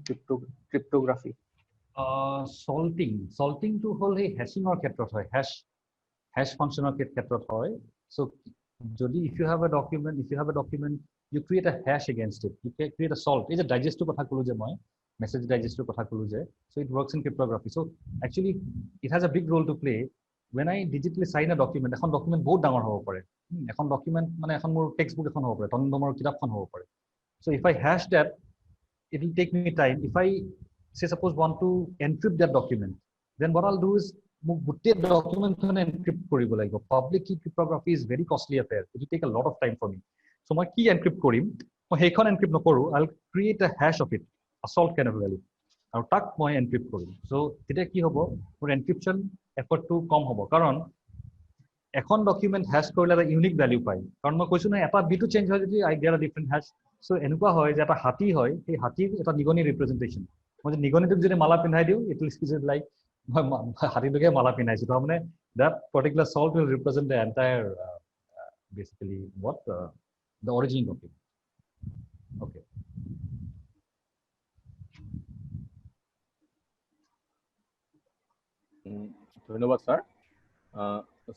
cryptography? Salting to হল এই hashing-ৰ ক্ষেত্ৰত হয়, hash function-ৰ ক্ষেত্ৰত হয়। So if you have a document, you create a hash against it. You can create a salt. It's a digest কথা কলো যে মই message digest কথা কলো যে, so it works in cryptography. So actually it has a big role to play. When I digitally sign a document, এখন document বহুত ডাঙৰ হ'ব পাৰে। এখন document মানে এখন মোৰ textbook এখন হ'ব পাৰে, তন্মমৰ কিতাপখন হ'ব পাৰে। So if I hash that, it will take me time. If I say suppose want to encrypt that document, then what I'll do is মোক গোটেই ডকুমেণ্টখন এনক্ৰিপ্ট কৰিব লাগিব। Public key cryptography is very costly affair. It will take a lot of time for me. So' মই কি encrypt কৰিম, মই সেইখন encrypt নকৰোঁ, I will create a hash of it, assault kind of value, আৰু তাক মই এনক্ৰিপ্ট কৰিম। চ' তেতিয়া কি হ'ব, মোৰ এনক্ৰিপশ্যন এফৰ্টটো কম হ'ব, কাৰণ এখন ডকুমেণ্ট হেছ কৰিলে এটা ইউনিক ভেলিউ পায়। কাৰণ মই কৈছোঁ নহয়, এটা বিটো চেঞ্জ হয় যদি I get a different hash. চ' এনেকুৱা হয় যে এটা হাতী হয়, সেই হাতীৰ এটা নিগনি ৰিপ্ৰেজেণ্টেশ্যন। মই যদি নিগনিটোক যদি মালা পিন্ধাই দিওঁ, ইট উইল ইজ লাইক মই হাতীটোকে মালা পিন্ধাইছোঁ। তাৰমানে that particular salt will represent the entire basically what the origin of it. Okay. ধন্যবাদ স্যাৰ।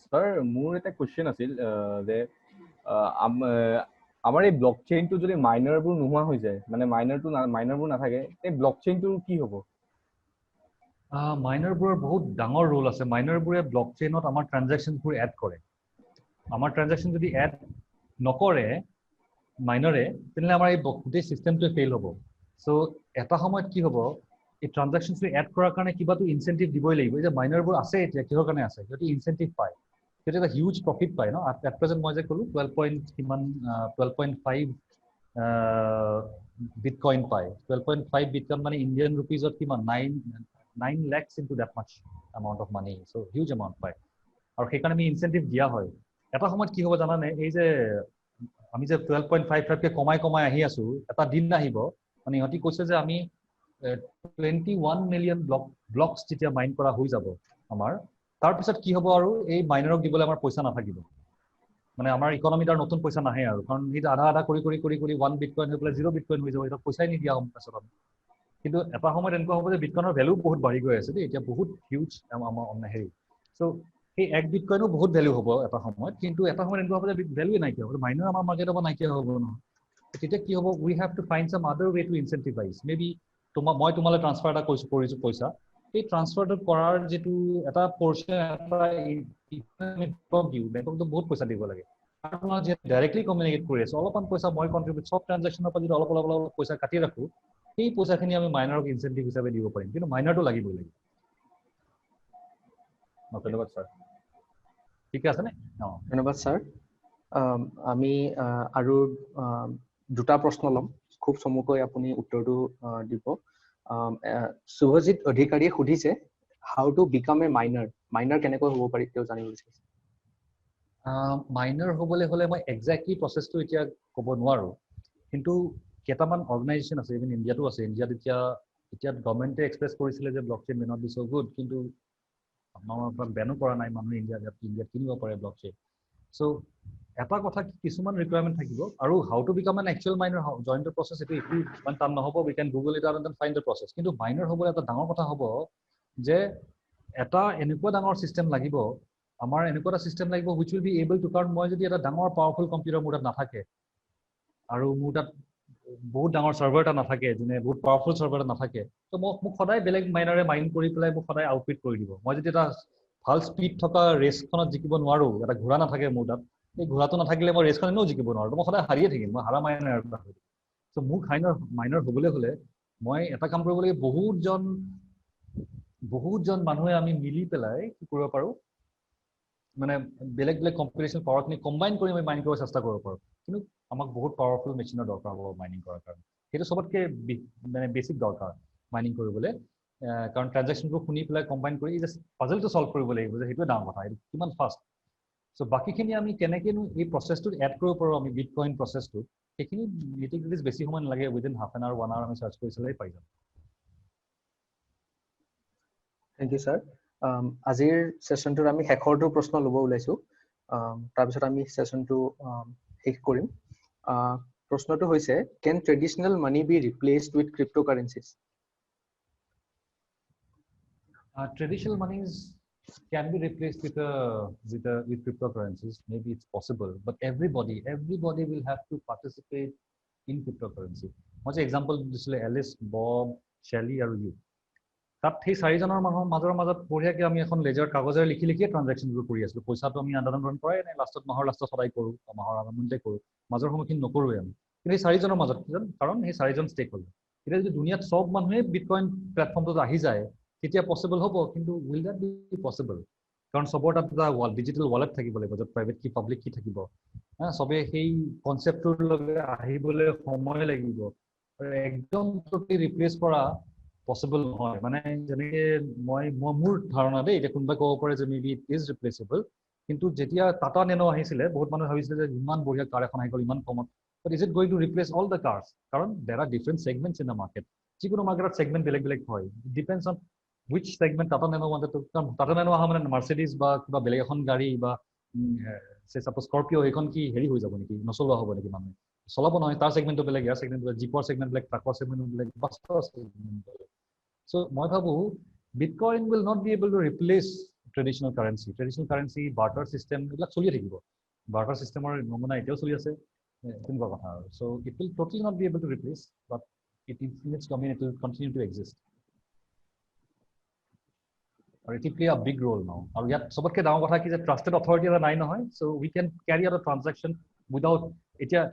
স্যাৰ মোৰ এটা কোৱেশ্চন আছিল যে আমাৰ এই ব্লকচেইনটো যদি মাইনাৰবোৰ নোহোৱা হৈ যায়, মানে মাইনাৰবোৰ নাথাকে, এই ব্লকচেইনটো কি হ'ব? মাইনাৰবোৰৰ বহুত ডাঙৰ ৰোল আছে। মাইনাৰবোৰে ব্লকচেইনত আমাৰ ট্ৰানজেকশ্যনবোৰ এড কৰে। আমাৰ ট্ৰানজেকশ্যন যদি এড নকৰে মাইনাৰে, তেনেহ'লে আমাৰ এই গোটেই চিষ্টেমটোৱে ফেইল হ'ব। চ' এটা সময়ত কি হ'ব, এই ট্ৰানজেকশ্যনটো এড কৰাৰ কাৰণে কিবাটো ইনচেণ্টিভ দিবই লাগিব। এই যে মাইনাৰবোৰ আছে এতিয়া কিহৰ কাৰণে আছে, সিহঁতি ইনচেণ্টিভ পায়, সিহঁতি এটা হিউজ প্ৰফিট পায় ন। এট প্ৰেজেণ্ট মই যে ক'লোঁ 12.5 বিটকইন পায়। 12.5 বিটকইন মানে ইণ্ডিয়ান ৰুপিজত কিমান 9 lakhs into that much amount of money. So huge amount পায়, আৰু সেইকাৰণে আমি ইনচেণ্টিভ দিয়া হয়। এটা সময়ত কি হ'ব জানানে, এই যে আমি যে 12.55কে কমাই আহি আছোঁ, এটা দিন আহিব মানে ইহঁতি কৈছে যে আমি 21 মিলিয়ন ব্লকছ যেতিয়া মাইন কৰা হৈ যাব আমাৰ, তাৰপিছত কি হ'ব, আৰু এই মাইনাৰক দিবলৈ আমাৰ পইচা নাথাকিব। মানে আমাৰ ইকনমিত আৰু নতুন পইচা নাহে আৰু, কাৰণ সেইটো আধা কৰি 1 বিটকইন হৈ পেলাই 0 বিটকইন হৈ যাব, সেইটো পইচাই নিদিয়া হ'ম পাছত আমি। কিন্তু এটা সময়ত এনেকুৱা হ'ব যে বিটকইনৰ ভেলু বহুত বাঢ়ি গৈ আছে দেই, এতিয়া বহুত হিউজ আমাৰ হেৰি। চ' সেই 1 বিটকইনো বহুত ভেলু হ'ব এটা সময়ত, কিন্তু এটা সময়ত এনেকুৱা হ'ব যে ভেলুৱে নাইকিয়া হ'ব, মাইনাৰ আমাৰ মাৰ্কেটৰ পৰা নাইকিয়া হ'ব নহয়। তেতিয়া কি হ'ব, উই হেভ টু ফাইণ্ড চাম আদাৰ ৱে টু ইনচেণ্টিভাইজ। মেবি মই তোমালৈ ট্ৰান্সফাৰ এটা কৰিছোঁ পইচা, এই ট্ৰান্সফাৰটো কৰাৰ যিটো এটা পৰ্চন, বেংককটো বহুত পইচা দিব লাগে। ডাইৰেক্টলি কমিউনিকেট কৰি আছোঁ, অলপমান পইচা মই কণ্ট্ৰিবিউট, চব ট্ৰানজেকশ্যনৰ পৰা যদি অলপ পইচা কাটি ৰাখোঁ, সেই পইচাখিনি আমি মাইনাৰক ইনচেণ্টিভ হিচাপে দিব পাৰিম, কিন্তু মাইনাৰটো লাগিবই লাগিব। ধন্যবাদ ছাৰ। ঠিকে আছেনে? ধন্যবাদ ছাৰ। আমি আৰু দুটা প্ৰশ্ন ল'ম, খুব চমুকৈ আপুনি উত্তৰটো দিব। শুভজিত অধিকাৰীয়ে সুধিছে, হাউ টু বিকাম এ মাইনাৰ? মাইনাৰ কেনেকৈ হ'ব পাৰি তেওঁ জানিব বিচাৰিছে। মাইনাৰ হ'বলৈ হ'লে মই একজেক্টলি প্ৰচেছটো এতিয়া ক'ব নোৱাৰোঁ, কিন্তু কেইটামান অৰ্গেনাইজেশ্যন আছে, ইভেন ইণ্ডিয়াতো আছে। ইণ্ডিয়াত এতিয়া গভৰ্ণমেণ্টে এক্সপ্ৰেছ কৰিছিলে যে ব্লকচেইন মে নট বি চ' গুড, কিন্তু আমাৰ পৰা বেনো কৰা নাই, মানুহে ইণ্ডিয়াত কিনিব পাৰে ব্লকচেইন। চ' এটা কথা, কিছুমান ৰিকুৱাৰমেণ্ট থাকিব, আৰু how to become an actual miner, join the process, এইটো ইমান টান নহ'ব, we can google it out and find the process. কিন্তু মাইনাৰ হ'বলৈ এটা ডাঙৰ কথা হ'ব যে এটা এনেকুৱা ডাঙৰ চিষ্টেম লাগিব, আমাৰ এনেকুৱা এটা চিষ্টেম লাগিব which will be able to, কাৰণ মই যদি এটা ডাঙৰ পাৱাৰফুল কম্পিউটাৰ মোৰ তাত নাথাকে আৰু মোৰ তাত বহুত ডাঙৰ চাৰ্ভাৰ এটা নাথাকে, যোনে বহুত পাৱাৰফুল চাৰ্ভাৰ এটা নাথাকে, তো মোক সদায় বেলেগ মাইনাৰে মাইন কৰি পেলাই মোক সদায় আউটপুট কৰি দিব। মই যদি এটা ভাল স্পীড থকা ৰেচখনত জিকিব নোৱাৰোঁ, এটা ঘোঁৰা নাথাকে মোৰ তাত, এই ঘোঁৰাটো নাথাকিলে মই ৰেচখন এনেও জিকিব নোৱাৰোঁ, মই সদায় হাৰিয়ে থাকিম, মই হাৰা মাইনাৰ এটা হৈ থাকিম। চ' মোক মাইনাৰ হ'বলৈ হ'লে মই এটা কাম কৰিব লাগে, বহুতজন মানুহে আমি মিলি পেলাই কি কৰিব পাৰোঁ, মানে বেলেগ বেলেগ কম্পিউটেশ্যন পাৱাৰখিনি কম্বাইন কৰি আমি মাইন কৰিব চেষ্টা কৰিব পাৰোঁ। কিন্তু আমাক বহুত পাৱাৰফুল মেচিনৰ দৰকাৰ হ'ব মাইনিং কৰাৰ কাৰণে। সেইটো চবতকৈ মানে বেছিক দৰকাৰ মাইনিং কৰিবলৈ, কাৰণ ট্ৰানজেকশ্যনবোৰ শুনি পেলাই কম্বাইন কৰি জাষ্ট পাজলটো চল্ভ কৰিব লাগিব, যে সেইটোৱে ডাঙৰ কথা, এইটো কিমান ফাষ্ট। চ' বাকীখিনি আমি কেনেকৈনো এই প্ৰচেছটোত এড কৰিব পাৰোঁ, আমি বিটকইন প্ৰচেছটো, সেইখিনি নিটিগ্ৰিটিজ বেছি সময় নালাগে, within half an hour 1 hour আমি চাৰ্চ কৰি চালেই পাই যাম। Thank you sir. আজিৰ ছেশ্যনটোত আমি শেষৰটো প্ৰশ্ন ল'ব ওলাইছোঁ, তাৰপিছত আমি ছেশ্যনটো শেষ কৰিম। প্ৰশ্নটো হৈছে, can traditional money be replaced with cryptocurrencies? Traditional monies can be replaced with cryptocurrencies. Maybe it's possible, but everybody will have to participate in cryptocurrency. What's the example? Alice, Bob, Shelly, or you. তাত সেই 4জনৰ মানুহৰ মাজত বঢ়িয়াকৈ আমি এখন laser কাগজেৰে লিখিয়ে ট্ৰানজেকশ্যনবোৰ কৰি আছিলোঁ। পইচাটো আমি আদান প্ৰদান কৰাই নাই, মাহৰ লাষ্টত সদায় কৰোঁ, মাহৰ আৰম্ভণিতে কৰোঁ, মাজৰ সময়খিনি নকৰোঁৱে আমি। কিন্তু সেই 4জনৰ মাজত, কাৰণ সেই 4জন ষ্টেক হ'ল্ডাৰ। এতিয়া যদি দুনিয়াত চব মানুহে বিটকইন প্লেটফৰ্মটোত আহি যায়, তেতিয়া পচিবল হ'ব, কিন্তু উইল দেট বি পচিবল? কাৰণ চবৰ তাত এটা ডিজিটেল ৱালেট থাকিব লাগিব, য'ত প্ৰাইভেট কি পাব্লিক কি থাকিব। চবে সেই কনচেপ্টটোৰ লগত আহিবলৈ সময় লাগিব। একদম ৰিপ্লেচ কৰা পচিবল নহয়। মানে যেনেকৈ মোৰ ধাৰণা দেই, এতিয়া কোনোবাই ক'ব পাৰে যে মেবি ইট ইজ ৰিপ্লেচেবল, কিন্তু যেতিয়া টাটা নেনো আহিছিলে, বহুত মানুহে ভাবিছিলে যে ইমান বঢ়িয়া কাৰ এখন আহি গ'ল ইমান কমত, but is it going to replace all the cars? কাৰণ there are different segments in the market. যিকোনো মাৰ্কেটত ছেগমেণ্ট বেলেগ বেলেগ হয়, depends on which segment Tata Nano wanted to, কাৰণ টাটা নেনো অহা মানে মাৰ্চিডিজ বা কিবা বেলেগ এখন গাড়ী বা চাপ'জ স্কৰপিঅ' এইখন কি হেৰি হৈ যাব নেকি, নচলোৱা হ'ব নেকি? মানুহে চলাব নহয়, তাৰ ছেগমেণ্টটো বেলেগ, ইয়াৰ ছেগমেণ্ট বেলেগ, জীপৰ ছেগমেণ্ট বেলেগ, ট্ৰাকৰ ছেগমেণ্ট বেলেগ, বাছৰ ছেগমেণ্ট বেলেগ। চ' মই ভাবোঁ bitcoin will not be able to replace traditional currency. Traditional currency, barter system, এইবিলাক চলিয়ে থাকিব। বাৰ্টাৰ ছিষ্টেমৰ নমুনা এতিয়াও চলি আছে, তেনেকুৱা কথা আৰু। So' it will totally not be able to replace, but it will continue to exist. আৰু it play a big role now. আৰু ইয়াত চবতকৈ ডাঙৰ কথা কি যে ট্ৰাষ্টেড অথৰিটি এটা নাই নহয়। চ' we can carry out a transaction without, এতিয়া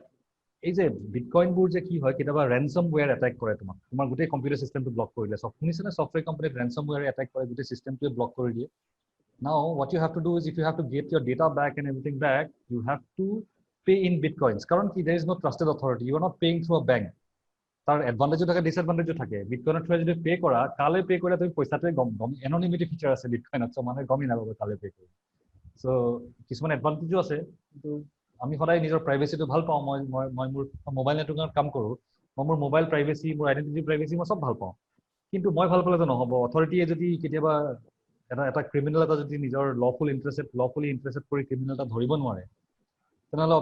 এই যে বিটকইনবোৰ যে কি হয়, কেতিয়াবা ৰেনচম ৱেৰ এটেক কৰে তোমাৰ গোটেই কম্পিউটাৰ চিষ্টেমটো ব্লক কৰি দিয়ে। শুনিছেনে ছফ্টৱেৰ কোম্পানীত ৰেনচম ৱেৰ এটেক কৰে, গোটেই চিষ্টেমটোৱে ব্লক কৰি দিয়ে। নাও what you have to do is, if you have to get your data back and everything back, you have to pay in bitcoins. কাৰণ কি, there is no trusted authority, you are not paying through a bank. তাৰ এডভান্টেজো থাকে, ডিছএডভান্টেজো থাকে। বিটকইনৰ থ্ৰুৰে যদি pay' কৰা, কালৈ pay' কৰিলে তুমি পইচাটোৱে গম এননিমিটি ফিচাৰ আছে বিটকইনত, চ' মানুহে গমেই নাপাব কালৈ পে' কৰি। চ' কিছুমান এডভান্টেজো আছে, কিন্তু আমি সদায় নিজৰ প্ৰাইভেচিটো ভাল পাওঁ। মই মোৰ মোবাইল নেটৱৰ্কত কাম কৰোঁ, মই মোৰ মোবাইল প্ৰাইভেচি, মোৰ আইডেণ্টিটি প্ৰাইভেচি মই চব ভাল পাওঁ। কিন্তু মই ভাল পালেতো নহ'ব। অথৰিটিয়ে যদি কেতিয়াবা এটা ক্ৰিমিনেল এটা যদি নিজৰ লফুলি ইণ্টাৰেষ্টেড কৰি ক্ৰিমিনেল এটা ধৰিব নোৱাৰে, তেনেহ'লে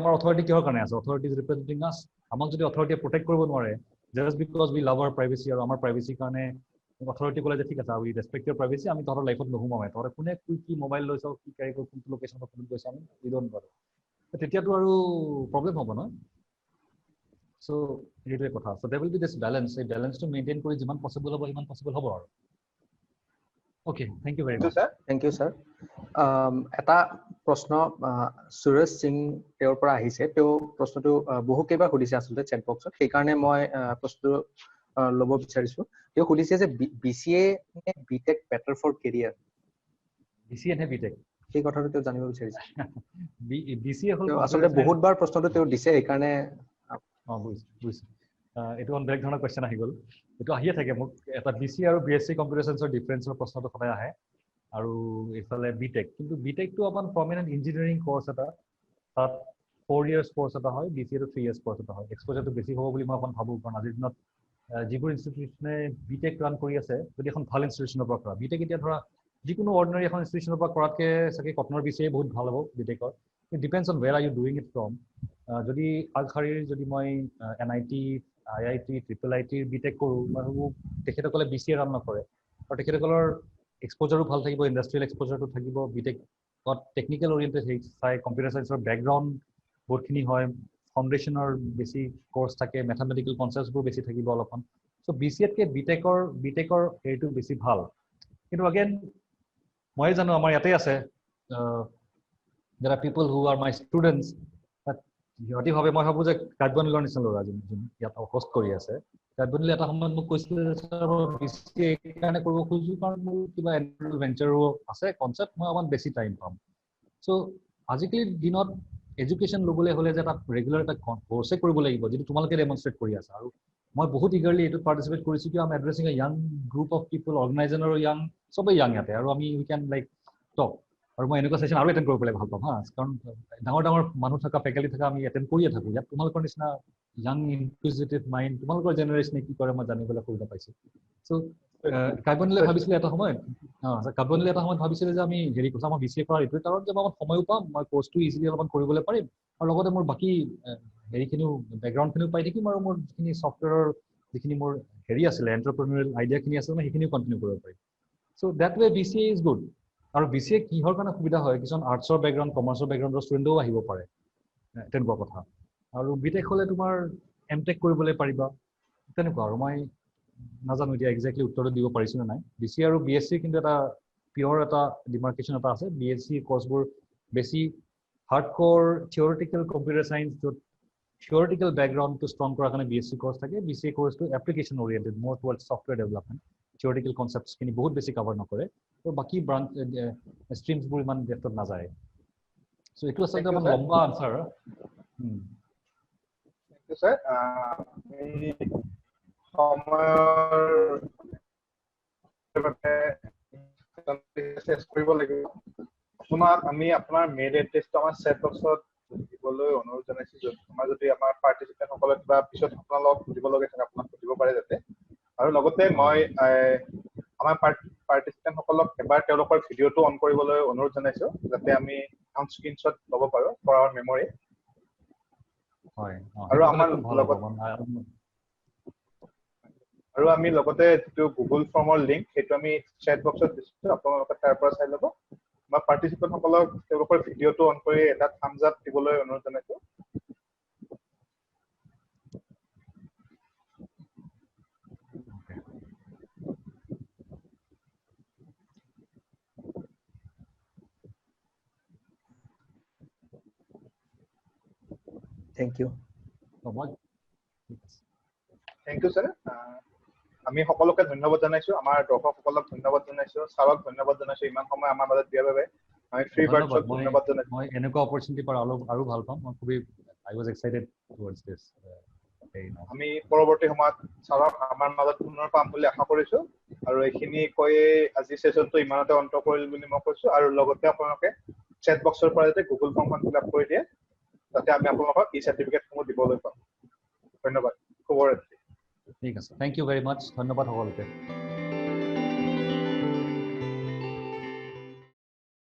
আমাৰ অথৰিটি কিহৰ কাৰণে আছে? অথৰিটি ইজ ৰিপ্ৰেজেণ্টিং আছ। আমাক যদি অথৰিটিয়ে প্ৰটেক্ট কৰিব নোৱাৰে, just because we love our privacy, আৰু আমাৰ প্ৰাইভেচিৰ কাৰণে অথৰিটি ক'লে যে ঠিক আছে, উই ৰেছপেক্ট ইয়ৰ প্ৰাইভেচি, আমি তহঁতৰ লাইফত নোসোমাওঁৱে, তহঁতে কোনে কি মোবাইল লৈছ, কি কেৰি কৰি কোনটো লোকেশ্যনত কোনটো গৈছে, আমি উই ডণ্ট বডাৰ। তেতিয়াতো আৰু প্ৰব্লেম হ'ব ন? চ' সেইটোৱে কথা। চ' দেৰ উইল বি দিছ বেলেঞ্চ। এই বেলেঞ্চটো মেইনটেইন কৰি যিমান পচিবল হ'ব সিমান পচিবল হ'ব আৰু। Okay, thank you very much. Thank you sir. এটা প্ৰশ্ন সুৰেশ সিং তেওঁৰ পৰা আহিছে। তেওঁ প্ৰশ্নটো বহুকেইবাৰ সুধিছে আচলতে চেট বক্সত, সেইকাৰণে মই প্ৰশ্নটো ল'ব বিচাৰিছোঁ। তেওঁ সুধিছে যে BCA নে BTech better for career? BCA নে BTech? সেই কথাটো তেওঁ জানিব বিচাৰিছে। BCA হ'ল আচলতে বহুতবাৰ প্ৰশ্নটো তেওঁ দিছে, সেইকাৰণে বুজিছোঁ। এইটো বেলেগ ধৰণৰ কুৱেশ্যন আহি গ'ল। এইটো আহিয়ে থাকে মোক, এটা BCA আৰু BSc কম্পিউটাৰ চায়েন্সৰ ডিফাৰেঞ্চৰ প্ৰশ্নটো সদায় আহে। আৰু এইফালে BTech, কিন্তু BTechটো অকণ প্ৰমিনেণ্ট ইঞ্জিনিয়াৰিং কৰ্চ এটা, তাত 4 years কৰ্চ এটা হয়, BCAটো 3 years কৰ্চ এটা হয়। এক্সপ'জাৰটো বেছি হ'ব বুলি মই অকণ ভাবোঁ, কাৰণ আজিৰ দিনত যিবোৰ ইনষ্টিটিউশ্যনে BTech ৰান কৰি আছে, যদি এখন ভাল ইনষ্টিটিউশ্যনৰ পৰা কৰা, BTech এতিয়া ধৰা যিকোনো অৰ্ডিনাৰী এখন ইনষ্টিটিউশ্যনৰ পৰা কৰাতকৈ চাগে কটনৰ BCA বহুত ভাল হ'ব BTechৰ। It depends on where are you doing it from. যদি আগশাৰীৰ যদি মই NIT, IIT, IIIT BTech কৰোঁ, মই ভাবোঁ তেখেতসকলে BCA ৰান নকৰে, আৰু তেখেতসকলৰ এক্সপ'জাৰো ভাল থাকিব, ইণ্ডাষ্ট্ৰিয়েল এক্সপ'জাৰটো থাকিব, বিটেকত টেকনিকেল অৰিয়েণ্টেড চাই কম্পিউটাৰ চায়েন্সৰ বেকগ্ৰাউণ্ড বহুতখিনি হয়, ফাউণ্ডেশ্যনৰ বেছি কৰ্চ থাকে, মেথামেটিকেল কনচেপ্টবোৰ বেছি থাকিব অলপমান। চ' BCAতকৈ বিটেকৰ হেৰিটো বেছি ভাল। কিন্তু আগেন মই জানো আমাৰ ইয়াতে আছে, there are people who are my students, সিহঁতি ভাবে, মই ভাবোঁ যে কাৰ্বনিলৰ নিচিনা ল'ৰা যোন ইয়াত হোষ্ট কৰি আছে, কাৰ্বনিলে এটা সময়ত মোক কৈছিলে ছাৰ মই BCA এইকাৰণে কৰিব খুজিছোঁ কাৰণ মোৰ কিবা এনুৱেল ভেঞ্চাৰো আছে কনচেপ্ট, মই অকণমান বেছি টাইম পাম। চ' আজিকালিৰ দিনত এডুকেশ্যন ল'বলৈ হ'লে যে এটা ৰেগুলাৰ এটা কৰ্চে কৰিব লাগিব, যিটো তোমালোকে ডেমনষ্ট্ৰেট কৰি আছা। আৰু মই বহুত ইগাৰলি এইটোত পাৰ্টিচিপেট কৰিছোঁ, কিয় I am addressing a young group of people, অৰ্গেনাইজেশ্যনৰ য়াং, চবেই য়াং ইয়াতে, আৰু আমি উই কেন লাইক টক। আৰু মই এনেকুৱা ছেশ্যন আৰু এটেণ্ড কৰিব পেলাই ভাল পাম হা, কাৰণ ডাঙৰ ডাঙৰ মানুহ থকা ফেকাল্টি থকা আমি এটেণ্ড কৰিয়ে থাকোঁ। ইয়াত তোমালোকৰ নিচিনা য়াং ইনকুইজিটিভ মাইণ্ড, তোমালোকৰ জেনেৰেশ্যনে কি কৰে মই জানিবলৈ সুবিধা পাইছোঁ। চ' কাৰ্বনিলে ভাবিছিলে এটা সময়ত ভাবিছিলে যে আমি হেৰি কৈছোঁ, আমাৰ BCA কৰাৰ এইটোৱে কাৰণ যে মই সময়ো পাম, মই কোৰ্চটো ইজিলি অলপমান কৰিবলৈ পাৰিম, আৰু লগতে মোৰ বাকী হেৰিখিনিও বেকগ্ৰাউণ্ডখিনিও পাই থাকিম, আৰু মোৰ যিখিনি ছফ্টৱেৰৰ যিখিনি মোৰ হেৰি আছিলে এণ্টাৰপ্ৰেনিউৰিয়েল আইডিয়াখিনি আছিলে মই সেইখিনিও কণ্টিনিউ কৰিব পাৰিম। So' that way BCA is good. আৰু BCA কিহৰ কাৰণে সুবিধা হয়, কিছুমান আৰ্টছৰ বেকগ্ৰাউণ্ড, কমাৰ্চৰ বেকগ্ৰাউণ্ডৰ ষ্টুডেণ্টেও আহিব পাৰে, তেনেকুৱা কথা। আৰু বিটেক হ'লে তোমাৰ MTech কৰিবলৈ পাৰিবা, তেনেকুৱা। আৰু মই নাজানো এতিয়া একজেক্টলি উত্তৰটো দিব পাৰিছোঁ নে নাই। BCA আৰু BSc কিন্তু এটা পিয়ৰ এটা ডিমাৰ্কেশ্যন এটা আছে। BSc কৰ্চবোৰ বেছি হাৰ্ডক'ৰ থিয়ৰিটিকেল কম্পিউটাৰ চায়েন্স, য'ত থিয়ৰিটিকেল বেকগ্ৰাউণ্ডটো ষ্ট্ৰং কৰাৰ কাৰণে BSc কৰ্চ থাকে। BCA কৰ্চটো এপ্লিকেশ্যন অৰিয়েণ্টেড, মোৰ টুৱাৰ্ডছ ছফ্টৱেৰ ডেভেলপমেণ্ট, থিয়ৰিটিকেল কনচেপ্টছখিনি বহুত বেছি কভাৰ নকৰে, তো বাকী ব্ৰাঞ্চ ষ্ট্ৰীমছবোৰ ইমান ডেপ্থত নাযায়। চ' এইটো আচলতে অকমান লম্বা আনচাৰ। ছাৰ আমি সময়ৰ কৰিব লাগিব। আপোনাক আমি আপোনাৰ মেইল এড্ৰেছটো আমাৰ চেট বক্সত দিবলৈ অনুৰোধ জনাইছোঁ, য'ত আমাৰ যদি আমাৰ পাৰ্টিচিপেণ্টসকলে কিবা পিছত আপোনালোকক সুধিবলগীয়া থাকে আপোনাক সুধিব পাৰে যাতে। আৰু লগতে মই আমাৰ পাৰ্টিচিপেণ্টসকলক এবাৰ তেওঁলোকৰ ভিডিঅ'টো অন কৰিবলৈ অনুৰোধ জনাইছোঁ, যাতে আমি এখন স্ক্ৰীনশ্বট ল'ব পাৰোঁ ফৰ আৱাৰ মেমৰি। আৰু আমাৰ আৰু আমি লগতে যিটো গুগল ফৰ্মৰ লিংক সেইটো আমি চেট বক্সত দিছোঁ, আপোনালোকে তাৰ পৰা চাই ল'ব। আমাৰ পাৰ্টিচিপেণ্টসকলক তেওঁলোকৰ ভিডিঅ'টো অন কৰি এটা থাম্বছ আপ দিবলৈ অনুৰোধ জনাইছোঁ। Thank you. Thank you sir. আমি সকলোকে ধন্যবাদ জনাইছোঁ, আমাৰ দৰ্শকসকলক ধন্যবাদ জনাইছোঁ, ছাৰক ধন্যবাদ জনাইছোঁ ইমান সময় আমাৰ মাজত দিয়াৰ বাবে। আমি ফ্ৰী বাৰ্ডছক ধন্যবাদ জনাইছোঁ। মই এনেকুৱা অপৰচুনিটি পাই আৰু ভাল পাম। মই খুবেই আই ৱাজ এক্সাইটেড টুৱাৰ্ডছ দিছ। আমি পৰৱৰ্তী সময়ত ছাৰক আমাৰ মাজত পুনৰ পাম বুলি আশা কৰিছোঁ, আৰু এইখিনি কৈয়ে আজি ছেশ্যনটো ইমানতে অন্ত কৰিল বুলি মই কৈছোঁ। আৰু লগতে আপোনালোকে চেট বক্সৰ পৰা যাতে গুগল ফৰ্মখন ফিল আপ কৰি দিয়ে, যাতে আমি আপোনালোকক এই চাৰ্টিফিকেটসমূহ দিবলৈ পাম। ধন্যবাদ, শুভৰাত্ৰি। ঠিক আছে, থেংক ইউ ভেৰি মাছ, ধন্যবাদ সকলোকে।